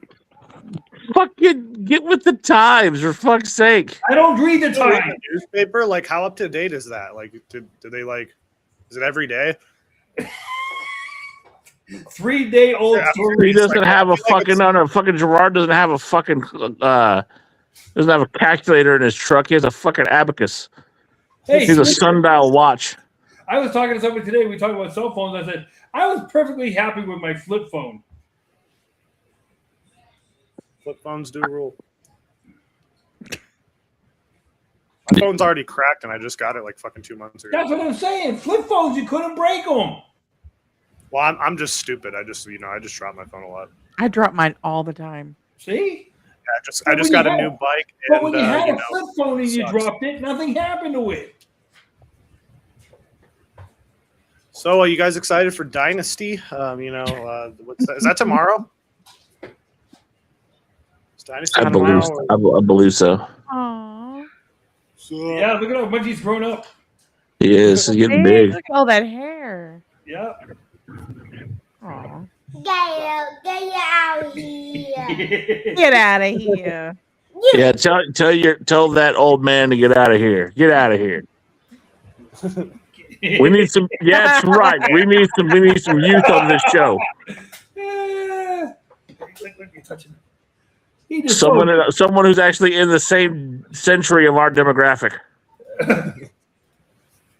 fucking get with the times, for fuck's sake! I don't read the You read time. the newspaper? Like, how up to date is that? Like, do they like? Is it every day? 3-day-old Yeah, story. He doesn't have a fucking fucking Gerard doesn't have a fucking doesn't have a calculator in his truck. He has a fucking abacus. Hey, He's a sundial watch. I was talking to somebody today. We talked about cell phones. I said I was perfectly happy with my flip phone. Flip phones do rule. My phone's already cracked, and I just got it like fucking 2 months ago. That's what I'm saying. Flip phones, you couldn't break them. Well, I'm just stupid. I just drop my phone a lot. I drop mine all the time. See? Yeah, I just got a new bike. But And, when you had a know, flip phone and you sucks. dropped it, nothing happened to it. So, are you guys excited for Dynasty? What's that? Is that tomorrow? Is Dynasty I believe. tomorrow? I believe so. Aww. Yeah, look at how much he's grown up. He is. He's getting Hey, big. look at all that hair. Yeah. Aw. Get out here. Get out of here. Yeah, tell that old man to get out of here. Get out of here. We need some. Yeah, that's right. We need some youth on this show. Someone who's actually in the same century of our demographic.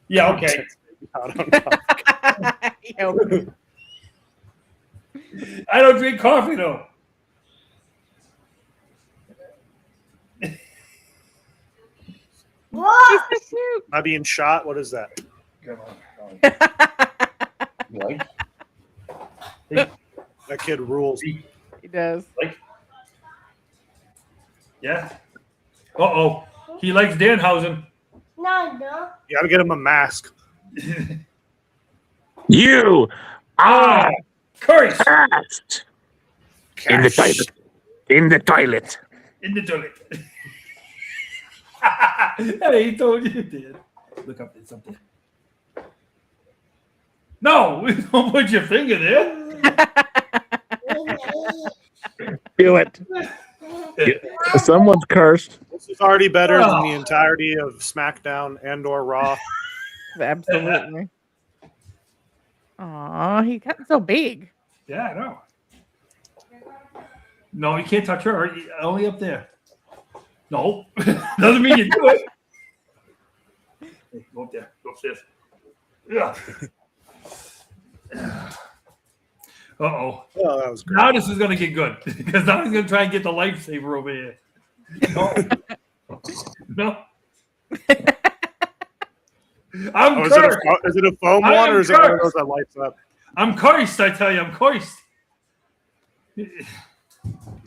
Yeah, okay. I don't drink coffee though. What? Cute. Am I being shot? What is that? Come on. Like? That kid rules. He does. Like? Yeah. Uh-oh. He likes Danhausen. No. You gotta get him a mask. You are Curse. cast in the toilet. In the toilet. In the toilet. Hey, he told you, did. Look up there, something. No, don't put your finger there. Do it. Someone's cursed. This is already better than the entirety of SmackDown and/or Raw. Absolutely. Aw, he got so big. Yeah, I know. No, you can't touch her. Only up there. No, doesn't mean you do it. Hey, go up there. Go upstairs. Yeah. Uh-oh. Oh, that was great. Now this is going to get good because now he's going to try and get the lifesaver over here. No. No. I'm Oh, cursed. is it a foam I one am or is it one of cursed. those that lights up? I'm cursed, I tell you. I'm cursed. You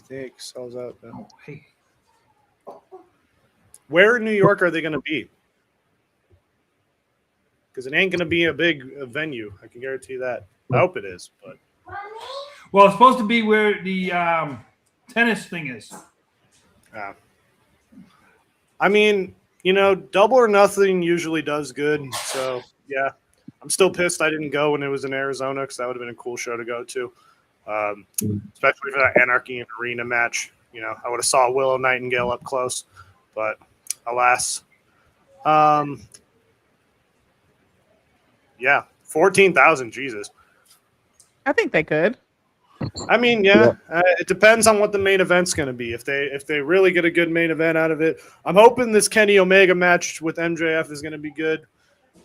think sells out? Then. Hey. Where in New York are they going to be? Because it ain't going to be a big venue. I can guarantee that. I hope it is, but Well, it's supposed to be where the tennis thing is. I mean, Double or Nothing usually does good. So yeah, I'm still pissed I didn't go when it was in Arizona because that would have been a cool show to go to, especially for that Anarchy and Arena match. I would have saw Willow Nightingale up close, but alas. Yeah, 14,000. Jesus. I think they could. I mean, yeah, it depends on what the main event's going to be. If they really get a good main event out of it, I'm hoping this Kenny Omega match with MJF is going to be good.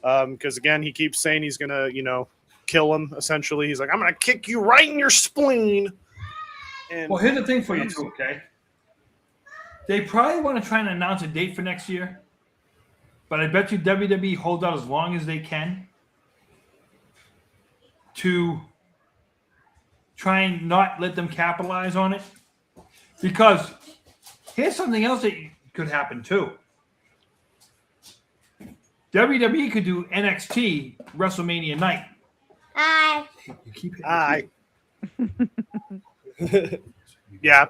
Because again, he keeps saying he's going to, kill him. Essentially, he's like, I'm going to kick you right in your spleen. And well, here's the thing for you too. Okay, they probably want to try and announce a date for next year, but I bet you WWE holds out as long as they can to try and not let them capitalize on it. Because here's something else that could happen too. WWE could do NXT WrestleMania night. Hi. Hi. Yeah.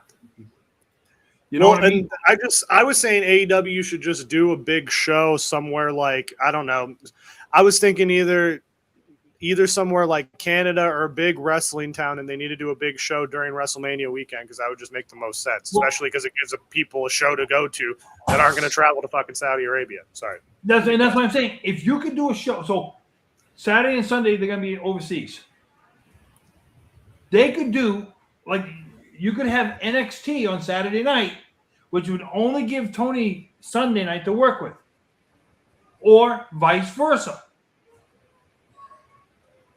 You know what I mean? And I was saying AEW should just do a big show somewhere like, I don't know. I was thinking either somewhere like Canada or a big wrestling town, and they need to do a big show during WrestleMania weekend because that would just make the most sense, especially because it gives people a show to go to that aren't going to travel to fucking Saudi Arabia. Sorry. That's what I'm saying. If you could do a show, so Saturday and Sunday they're going to be overseas. They could do, like, you could have NXT on Saturday night, which would only give Tony Sunday night to work with, or vice versa.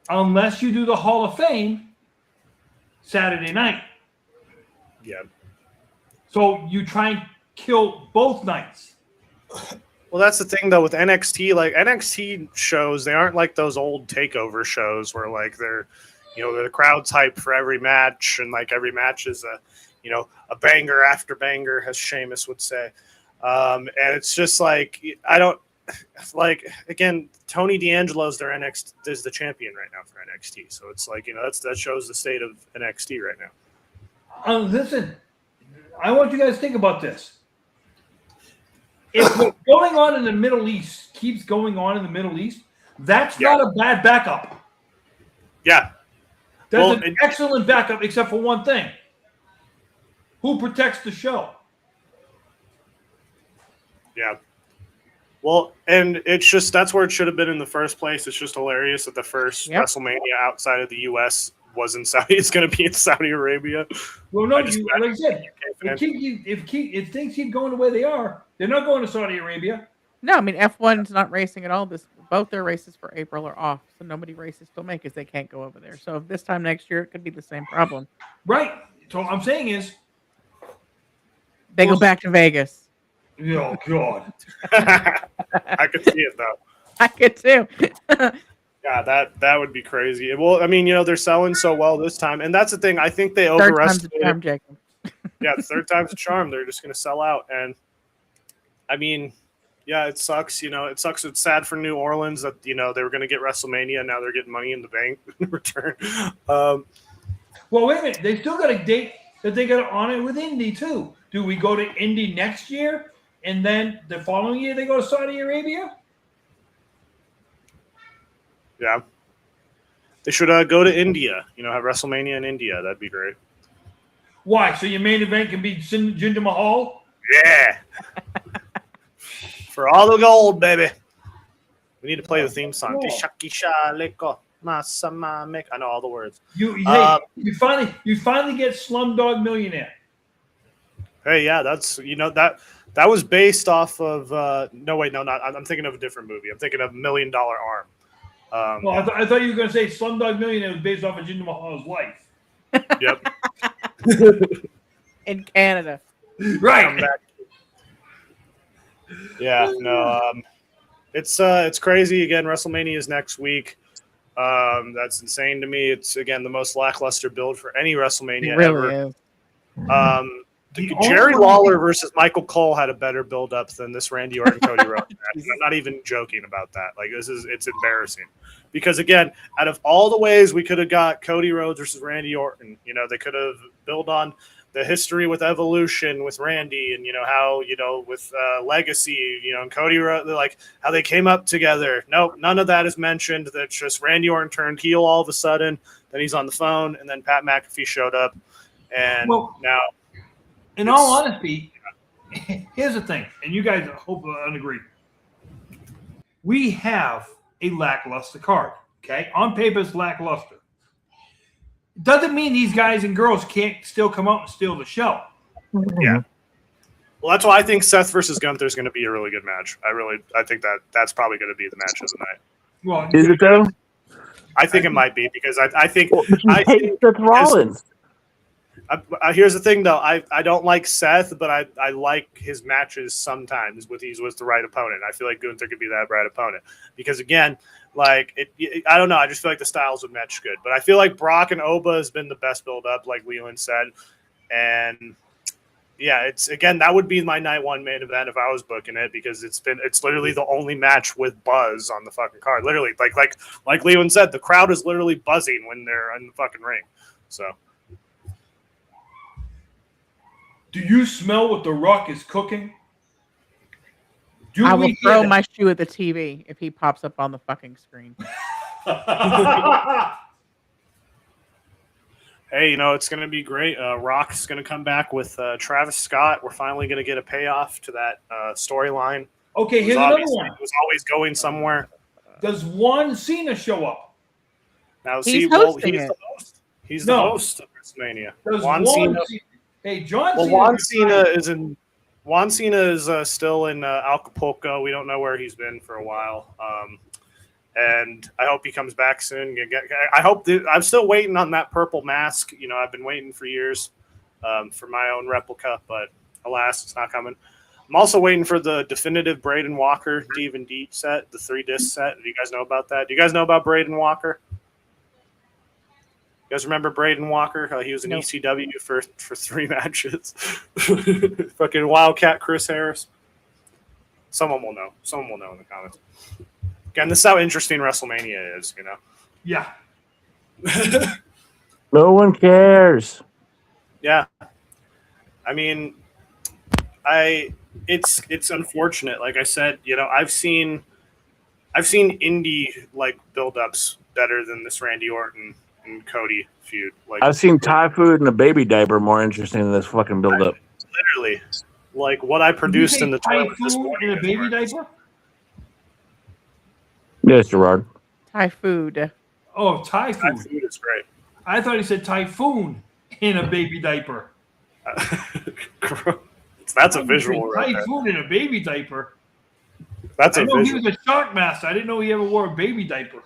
Unless you do the Hall of Fame Saturday night. Yeah. So you try and kill both nights. Well, that's the thing, though, with NXT. Like, NXT shows, they aren't like those old takeover shows where, like, they're the crowd's hype for every match, and, like, every match is a banger after banger, as Sheamus would say. And it's just, like, I don't, like, again, Tony D'Angelo's is the champion right now for NXT. So it's like, that shows the state of NXT right now. Listen, I want you guys to think about this. If what's going on in the Middle East keeps going on in the Middle East, that's not a bad backup. Yeah. That's an excellent backup, except for one thing. Who protects the show? Yeah. Well, and it's just, that's where it should have been in the first place. It's just hilarious that the first WrestleMania outside of the U.S. was in Saudi. It's going to be in Saudi Arabia. Well, no, like I said, if things keep going the way they are, they're not going to Saudi Arabia. No, I mean, F1's not racing at all. Both their races for April are off, so nobody races till May because they can't go over there. So this time next year, it could be the same problem. Right. So what I'm saying is, they go back to Vegas. Oh, God. I could see it, though. I could, too. Yeah, that would be crazy. Well, I mean, they're selling so well this time. And that's the thing. I think they overestimated. Third time's a charm, Jacob. Yeah, third time's a charm. They're just going to sell out. And, I mean, yeah, it sucks. It sucks. It's sad for New Orleans that, they were going to get WrestleMania. And now they're getting money in the bank in return. Well, wait a minute. They still got a date that they got to honor with Indy, too. Do we go to Indy next year? And then the following year, they go to Saudi Arabia? Yeah. They should go to India, have WrestleMania in India. That'd be great. Why? So your main event can be Jinder Mahal? Yeah. For all the gold, baby. We need to play the theme song. I know all the words. You finally get Slumdog Millionaire. Hey, yeah, that's that was based off of I'm thinking of a different movie. I'm thinking of $1 Million Arm. I thought you were going to say Slumdog Millionaire was based off of Jinder Mahal's life. Yep. In Canada. Right. Yeah, no, it's crazy. Again, WrestleMania is next week. That's insane to me. It's, again, the most lackluster build for any WrestleMania it really ever. Is. Jerry Lawler versus Michael Cole had a better build-up than this Randy Orton Cody Rhodes match. I'm not even joking about that. Like, it's embarrassing. Because, again, out of all the ways we could have got Cody Rhodes versus Randy Orton, they could have built on the history with Evolution with Randy and, how, with Legacy, and Cody Rhodes, like, how they came up together. Nope, none of that is mentioned. That's just Randy Orton turned heel all of a sudden. Then he's on the phone, and then Pat McAfee showed up. And now in all honesty, here's the thing, and you guys hope agree. We have a lackluster card. Okay, on paper it's lackluster. Doesn't mean these guys and girls can't still come out and steal the show. Yeah. Well, that's why I think Seth versus Gunther is going to be a really good match. I think that's probably going to be the match of the night. Well, is it though? I think it might be because I think I hate Seth Rollins. Here's the thing, though. I don't like Seth, but I like his matches sometimes with he's with the right opponent. I feel like Gunther could be that right opponent because again, like I don't know. I just feel like the styles would match good. But I feel like Brock and Oba has been the best build up, like Leland said, and yeah, it's again that would be my night one main event if I was booking it because it's literally the only match with buzz on the fucking card. Literally, like Leland said, the crowd is literally buzzing when they're in the fucking ring. So. Do you smell what The Rock is cooking? I will throw my shoe at the TV if he pops up on the fucking screen. Hey, it's going to be great. Rock's going to come back with Travis Scott. We're finally going to get a payoff to that storyline. Okay, here's another one. It was always going somewhere. Does Juan Cena show up? Now, he's the host. He's the host of WrestleMania. Juan Cena. Hey, John. Well, Juan Cena is in. Juan Cena is still in Acapulco. We don't know where he's been for a while. And I hope he comes back soon. I hope I'm still waiting on that purple mask. I've been waiting for years for my own replica, but alas, it's not coming. I'm also waiting for the definitive Braden Walker Div and Deep set, the 3-disc set. Do you guys know about that? Do you guys know about Braden Walker? You guys remember Braden Walker? He was in ECW for 3 matches. Fucking Wildcat Chris Harris. Someone will know. Someone will know in the comments. Again, this is how interesting WrestleMania is, Yeah. No one cares. Yeah. I mean, it's unfortunate. Like I said, I've seen indie like build-ups better than this Randy Orton and Cody feud. Like I've seen Thai food and a baby diaper more interesting than this fucking build-up. Literally, like what I produced in the toilet this morning. In a baby diaper? Yes, Gerard. Thai food. Oh, Thai food. Thai food is great. I thought he said typhoon in a baby diaper. That's a visual right there. Typhoon in a baby diaper. That's I a know visual. he was a shark master. I didn't know he ever wore a baby diaper.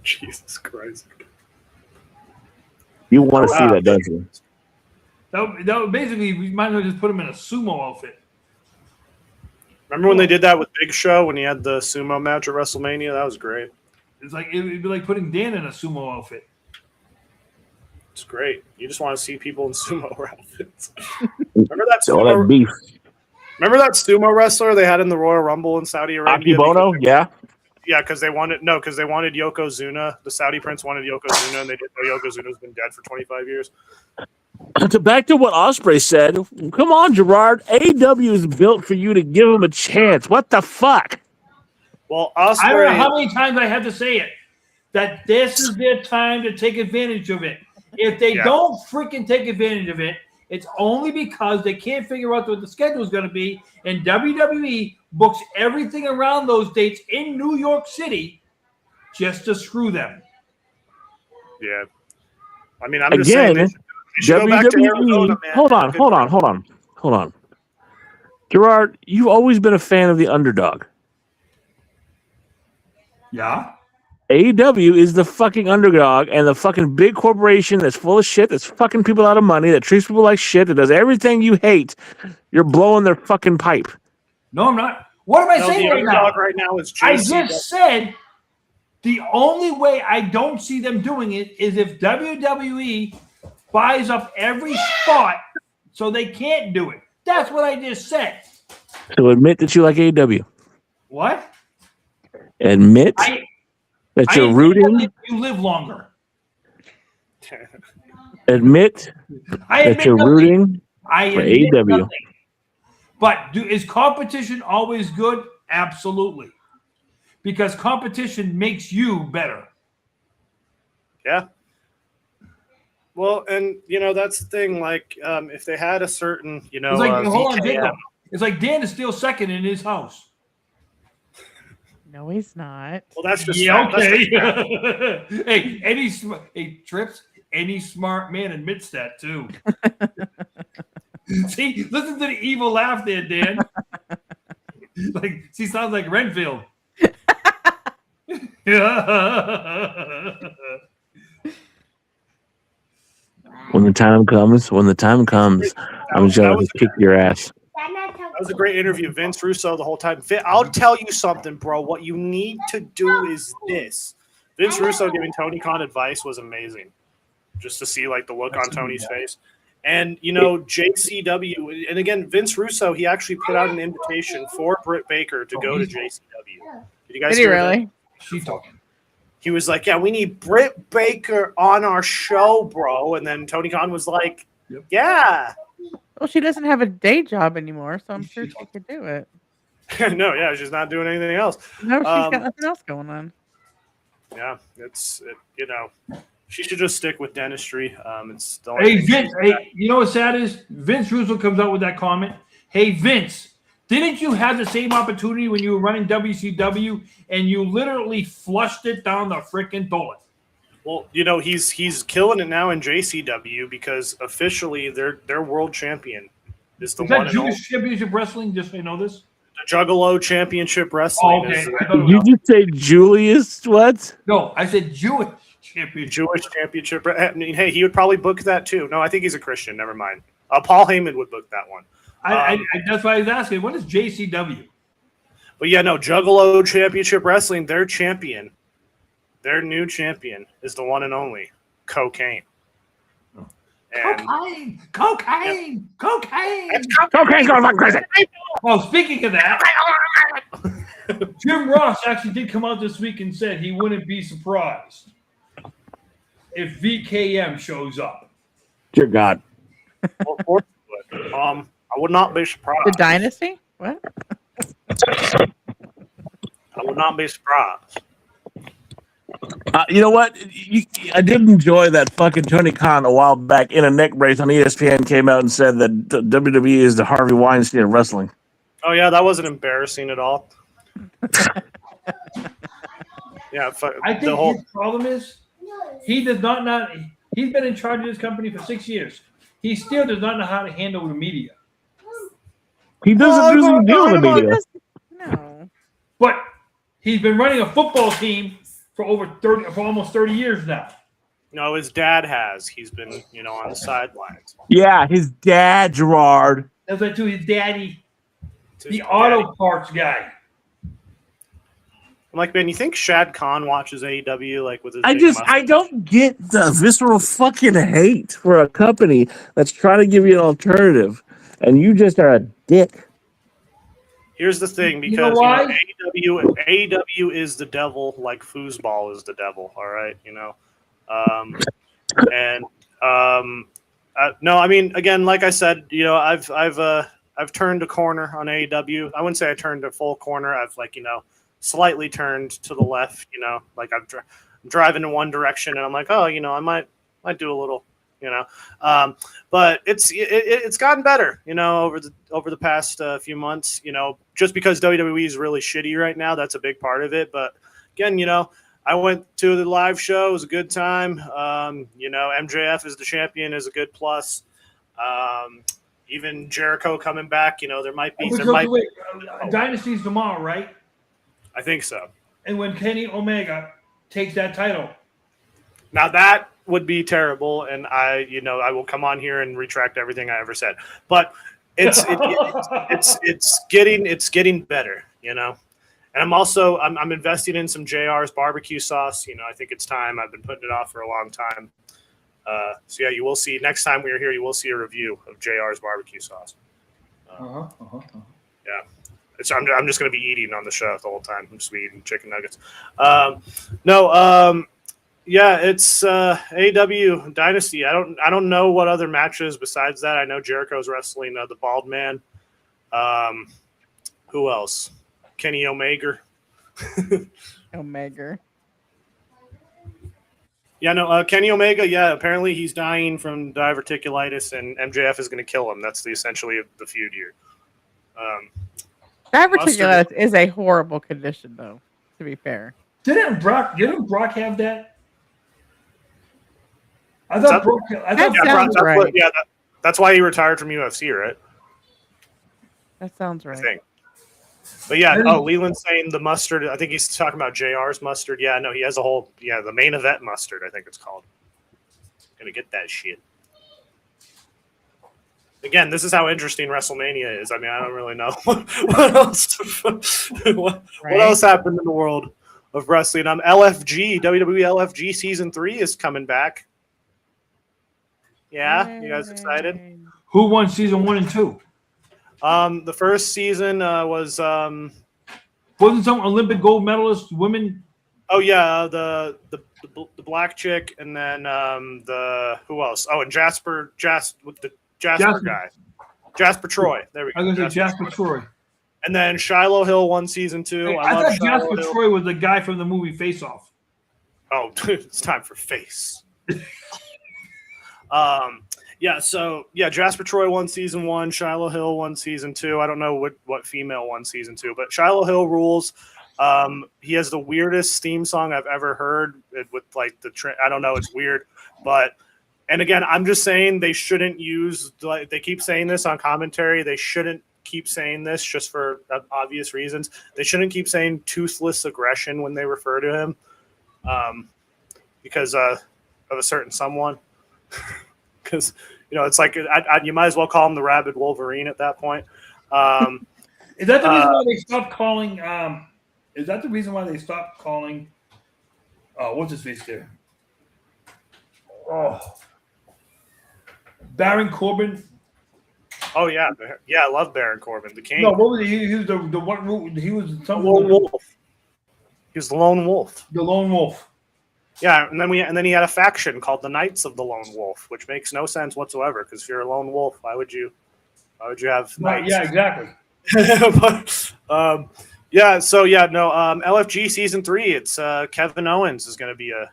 Jesus Christ. You want to see that, don't you? That would basically, we might as well just put him in a sumo outfit. Remember when they did that with Big Show when he had the sumo match at WrestleMania? That was great. It's like it'd be like putting Dan in a sumo outfit. It's great. You just want to see people in sumo outfits. Remember that All that beef. Remember that sumo wrestler they had in the Royal Rumble in Saudi Arabia? Akibono, yeah. Yeah, because they wanted Yokozuna. The Saudi prince wanted Yokozuna, and they didn't know Yokozuna's been dead for 25 years. Back to what Ospreay said. Come on, Gerard. AEW is built for you to give him a chance. What the fuck? Well, I don't know how many times I have to say it. That this is their time to take advantage of it. If they don't freaking take advantage of it, it's only because they can't figure out what the schedule is going to be. And WWE books everything around those dates in New York City just to screw them. Yeah. I mean, I'm just saying. They should go back to Arizona, man. Hold on. Gerard, you've always been a fan of the underdog. Yeah. AEW is the fucking underdog and the fucking big corporation that's full of shit, that's fucking people out of money, that treats people like shit, that does everything you hate. You're blowing their fucking pipe. No, I'm not. What am I saying right now? Right now is I just said the only way I don't see them doing it is if WWE buys up every spot so they can't do it. That's what I just said. So admit that you like AEW. What? Admit that you're rooting. You live longer. Admit that you're rooting for AEW. Nothing. But is competition always good? Absolutely. Because competition makes you better. Yeah. Well, and that's the thing. Like, if they had a certain, it's like hold on, VKM. Jacob. It's like Dan is still second in his house. No, he's not. Well, that's just Yeah, fact. okay. That's just fact. Hey, Trips, any smart man admits that too. See, listen to the evil laugh there, Dan. She sounds like Renfield. When the time comes, I'm just going to kick your ass. That was a great interview. Vince Russo the whole time. I'll tell you something, bro. What you need to do is this. Vince Russo giving Tony Khan advice was amazing. Just to see like the look on Tony's face. And, JCW, and again, Vince Russo, he actually put out an invitation for Britt Baker to go to JCW. Did you guys hear really? She's talking. He was like, yeah, we need Britt Baker on our show, bro. And then Tony Khan was like, yeah. Well, she doesn't have a day job anymore, so I'm sure she could do it. No, yeah, she's not doing anything else. No, she's got nothing else going on. Yeah, she should just stick with dentistry. It's the only Hey, Vince, hey, you know what's sad is? Vince Russo comes out with that comment. Hey, Vince, didn't you have the same opportunity when you were running WCW and you literally flushed it down the freaking toilet? Well, he's killing it now in JCW because officially their world champion is the Is one that and only. Jewish Championship Wrestling? Just so you know this. The Juggalo Championship Wrestling. Oh, okay. Is Did you just say Julius? What? No, I said Jewish Championship. Jewish Championship. I mean, hey, he would probably book that too. No, I think he's a Christian. Never mind. Paul Heyman would book that one. That's why I was asking. What is JCW? But yeah, no, Juggalo Championship Wrestling, their champion, their new champion is the one and only Cocaine. And Cocaine! Cocaine going like crazy. Well, speaking of that, Jim Ross actually did come out this week and said he wouldn't be surprised if VKM shows up. Dear God. Well, of course it would. I would not be surprised. The Dynasty? What? I would not be surprised. You know what? I did enjoy that fucking Tony Khan a while back in a neck brace on ESPN came out and said that WWE is the Harvey Weinstein of wrestling. Oh, yeah, that wasn't embarrassing at all. Yeah, I think his problem is he does not he's been in charge of this company for 6 years. He still does not know how to handle the media. He doesn't really deal with the media. No. But he's been running a football team for almost 30 years now. No, his dad has. He's been, on the sidelines. Yeah, his dad, Gerard. That's right, too. His daddy, the daddy. auto parts guy. I'm like, man, you think Shad Khan watches AEW like with his? I don't get the visceral fucking hate for a company that's trying to give you an alternative, and you just are a dick. Here's the thing, because You know why? AEW is the devil, like foosball is the devil. All right, no, I mean, again, like I said, I've turned a corner on AEW. I wouldn't say I turned a full corner. I've slightly turned to the left. Like I'm driving in one direction, and I'm like, oh, I might do a little. But it's gotten better, over the past few months, just because WWE is really shitty right now. That's a big part of it. But again, I went to the live show. It was a good time. MJF as the champion is a good plus. Even Jericho coming back, there might be. Dynasty's tomorrow, right? I think so. And when Kenny Omega takes that title. Now that would be terrible, and I will come on here and retract everything I ever said. But it's getting better, And I'm investing in some JR's barbecue sauce. I think it's time. I've been putting it off for a long time. So yeah, you will see next time we are here. You will see a review of JR's barbecue sauce. Yeah. I'm just going to be eating on the show the whole time. I'm just eating chicken nuggets. Yeah, it's AEW Dynasty. I don't know what other matches besides that. I know Jericho's wrestling the Bald Man. Who else? Kenny Omega. Omega. Yeah, no, Kenny Omega, yeah, apparently he's dying from diverticulitis, and MJF is going to kill him. That's essentially the feud here. Diverticulitis is a horrible condition, though, to be fair. Didn't Brock have that? I thought Brock. That's why he retired from UFC, right? That sounds right. I think. But yeah, Leland's saying the mustard. I think he's talking about JR's mustard. Yeah, no, he has a whole, the main event mustard, I think it's called. Gonna get that shit. Again, this is how interesting WrestleMania is. I mean, I don't really know what else happened in the world of wrestling. WWE LFG season 3 is coming back. Yeah, you guys excited? Who won season 1 and 2? The first season was wasn't some Olympic gold medalist women? Oh yeah, the black chick, and then who else? Oh, and Jasper guy, Jasper Troy. There we go. I was going to say Jasper Troy. And then Shiloh Hill won season 2. Hey, I thought Jasper Troy was the guy from the movie Face Off. Oh, it's time for Face. Jasper Troy won season 1. Shiloh Hill won season 2. I don't know what female won season 2, but Shiloh Hill rules. He has the weirdest theme song I've ever heard with like I don't know, it's weird, and again, I'm just saying they shouldn't use, like, they keep saying this on commentary. They shouldn't keep saying this just for obvious reasons. They shouldn't keep saying toothless aggression when they refer to him, because of a certain someone. Because it's like you might as well call him the rabid Wolverine at that point. Is that the reason why they stopped calling? Is that the reason why they stopped calling? What's his face there? Oh, Baron Corbin. Oh yeah, I love Baron Corbin, the king. No, what was he? He was the one. He was some lone wolf. He was the lone wolf. The lone wolf. Yeah, and then he had a faction called the Knights of the Lone Wolf, which makes no sense whatsoever. Because if you're a lone wolf, why would you have knights? Yeah, exactly. LFG season 3. It's Kevin Owens is going to be a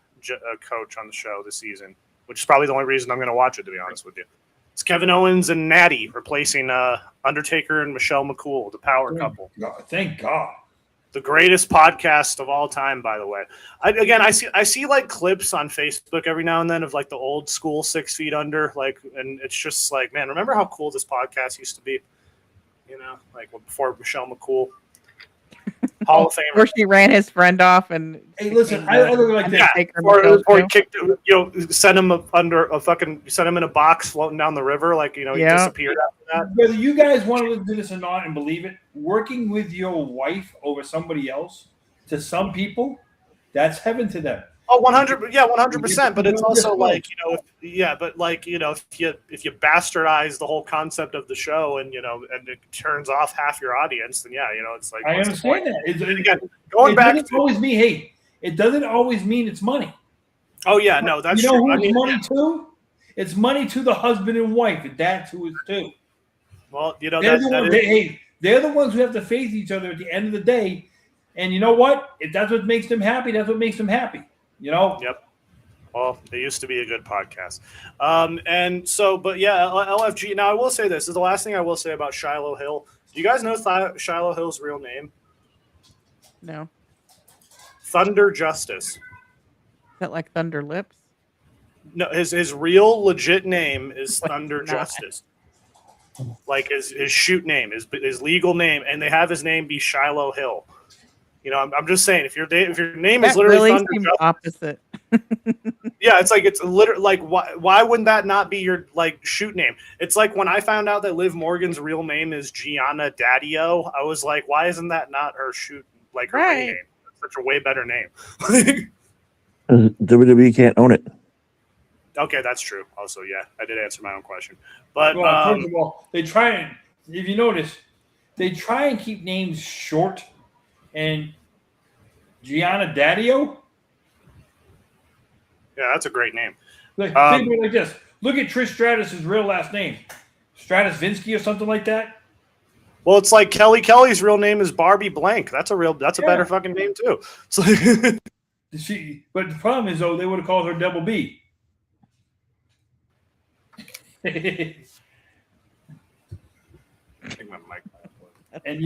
coach on the show this season, which is probably the only reason I'm going to watch it, to be honest with you. It's Kevin Owens and Natty replacing Undertaker and Michelle McCool, the power couple. Thank God. The greatest podcast of all time, by the way. I see like clips on Facebook every now and then of like the old school 6 Feet Under, and it's just like, man, remember how cool this podcast used to be? Like before Michelle McCool, Hall of Famer. Where she ran his friend off and hey, listen, I look like this. Or he kicked, sent him sent him in a box floating down the river, he disappeared after that. Whether you guys want to listen to this or not and believe it, working with your wife over somebody else, to some people, that's heaven to them. Oh, 100%. But it's also if you bastardize the whole concept of the show and it turns off half your audience, then it's like, I understand that. It doesn't always mean it's money. Oh yeah, no, that's true. Who's money to? It's money to the husband and wife, and that's who it's to. Well, they're the ones who have to face each other at the end of the day. And you know what? If that's what makes them happy, that's what makes them happy. Yep. Well, they used to be a good podcast. LFG. Now, I will say this is the last thing I will say about Shiloh Hill. Do you guys know Shiloh Hill's real name? No. Thunder Justice. Is that like Thunder Lips? No, his real legit name is Thunder Justice. Like his shoot name, his legal name, and they have his name be Shiloh Hill. I'm just saying, if your name is literally really Thunder Justice, opposite. Yeah, it's literally like, why wouldn't that not be your shoot name? It's like when I found out that Liv Morgan's real name is Gianna Daddio, I was like, why isn't that not her shoot her name? It's such a way better name. WWE can't own it. Okay, that's true. Also, yeah, I did answer my own question. But first of all, they try and, if you notice, they try and keep names short. And Gianna Daddio? Yeah, that's a great name. Think of it like this. Look at Trish Stratus' real last name. Stratus Vinsky or something like that? Well, it's like Kelly's real name is Barbie Blank. That's a better fucking name too. It's like But the problem is, though, they would have called her Double B. And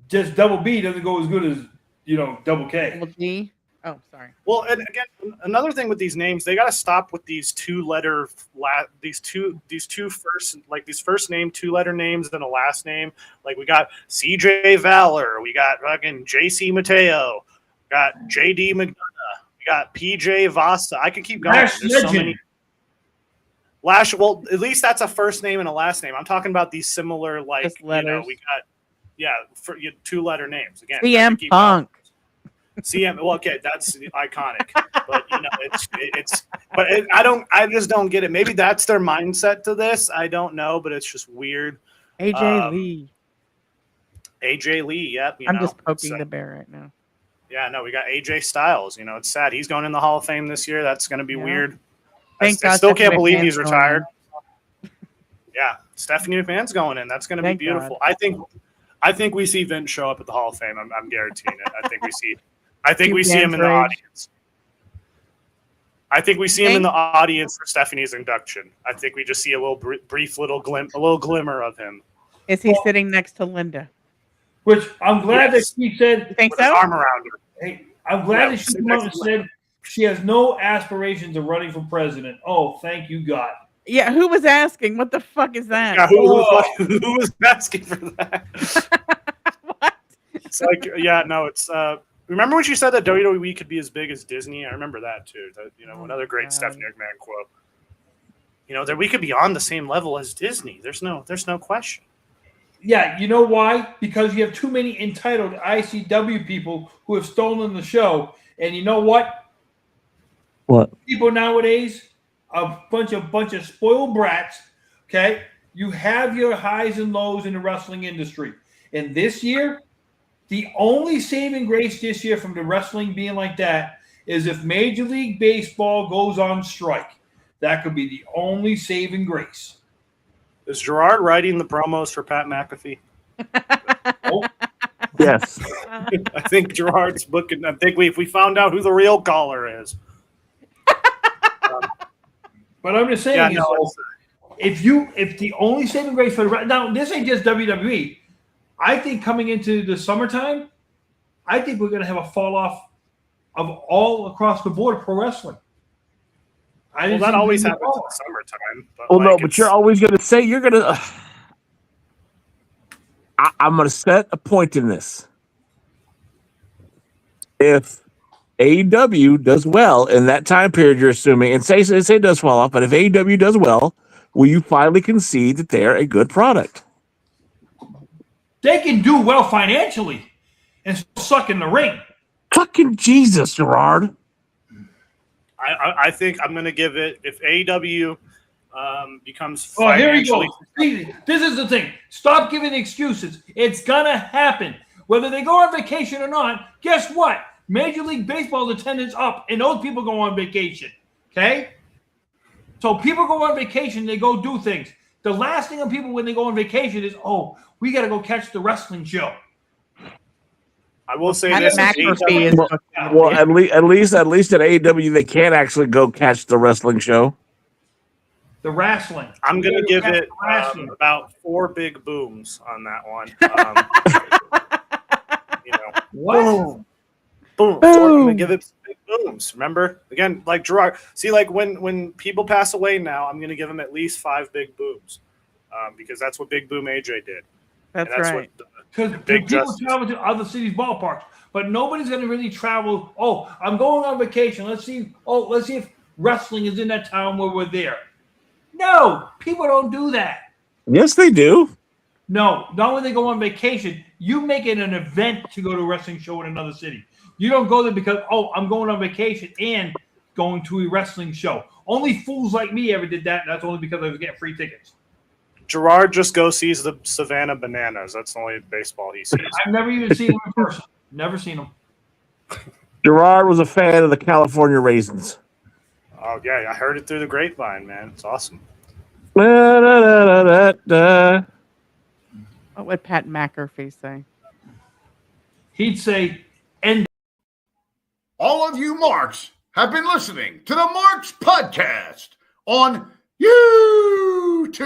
just Double B doesn't go as good as Double K. Double G. Oh, sorry. Well, and again, another thing with these names, they got to stop with these these first name 2-letter names and a last name. Like we got CJ Valor, we got fucking JC Mateo, we got JD McDonough, we got PJ Vasa. I could keep going. There's so many. Well, at least that's a first name and a last name. I'm talking about these similar, like, we got 2-letter names again. CM Punk. CM. Well, okay, that's iconic, but I just don't get it. Maybe that's their mindset to this. I don't know, but it's just weird. AJ Lee. AJ Lee. Yep. I'm just poking the bear right now. Yeah, no, we got AJ Styles. It's sad he's going in the Hall of Fame this year. That's going to be weird. I still can't believe he's retired. Yeah, Stephanie McMahon's going in. That's going to be beautiful. God. I think we see Vince show up at the Hall of Fame. I'm guaranteeing it. I think we see him in the audience. I think we see him in the audience for Stephanie's induction. I think we just see a little brief little glimmer of him. Is he sitting next to Linda? Which I'm glad that she said. You think so? His arm around her. Hey, I'm glad that she came out and said she has no aspirations of running for president. Oh, thank you, God. Yeah, who was asking? What the fuck is that? Yeah, who was asking for that? What? It's like, it's. Remember when she said that WWE could be as big as Disney? I remember that too. That, another great Stephanie McMahon quote. That we could be on the same level as Disney. There's no question. Yeah, you know why? Because you have too many entitled ICW people who have stolen the show. And you know what? What? People nowadays, a bunch of spoiled brats. Okay, you have your highs and lows in the wrestling industry. And this year, the only saving grace this year from the wrestling being like that is if Major League Baseball goes on strike. That could be the only saving grace. Is Gerard writing the promos for Pat McAfee? Yes. I think Gerard's booking. I think if we found out who the real caller is. But I'm just saying, if the only saving grace for now, this ain't just WWE. I think coming into the summertime, I think we're going to have a fall off of all across the board pro wrestling. That always happens in the summertime. But you're always going to say you're going to. I'm going to set a point in this. If AEW does well in that time period, you're assuming, and say it does fall off, but if AEW does well, will you finally concede that they're a good product? They can do well financially and still suck in the ring. Fucking Jesus, Gerard. I think I'm going to give it, if AEW becomes Oh, here we go. This is the thing. Stop giving excuses. It's going to happen. Whether they go on vacation or not, guess what? Major League Baseball's attendance up, and those people go on vacation. Okay? So people go on vacation, they go do things. The last thing on people when they go on vacation is, we got to go catch the wrestling show. I will say this: at least at AEW they can't actually go catch the wrestling show. The wrestling. I'm gonna give it about 4 big booms on that one. What? Boom. I'm gonna give it big booms. Remember, again, like Gerard. See, like when people pass away now, I'm gonna give them at least 5 big booms, because that's what Big Boom AJ did. That's right. Because people travel to other cities' ballparks, but nobody's going to really travel. I'm going on vacation. Let's see if wrestling is in that town where we're there. No, people don't do that. Yes, they do. No, not when they go on vacation. You make it an event to go to a wrestling show in another city. You don't go there because, I'm going on vacation and going to a wrestling show. Only fools like me ever did that, and that's only because I was getting free tickets. Gerard just go sees the Savannah Bananas. That's the only baseball he sees. I've never even seen him in person. Never seen him. Gerard was a fan of the California Raisins. Oh, yeah. I heard it through the grapevine, man. It's awesome. What would Pat McAfee say? He'd say, end. all of you Marks have been listening to the Marks Podcast on YouTube.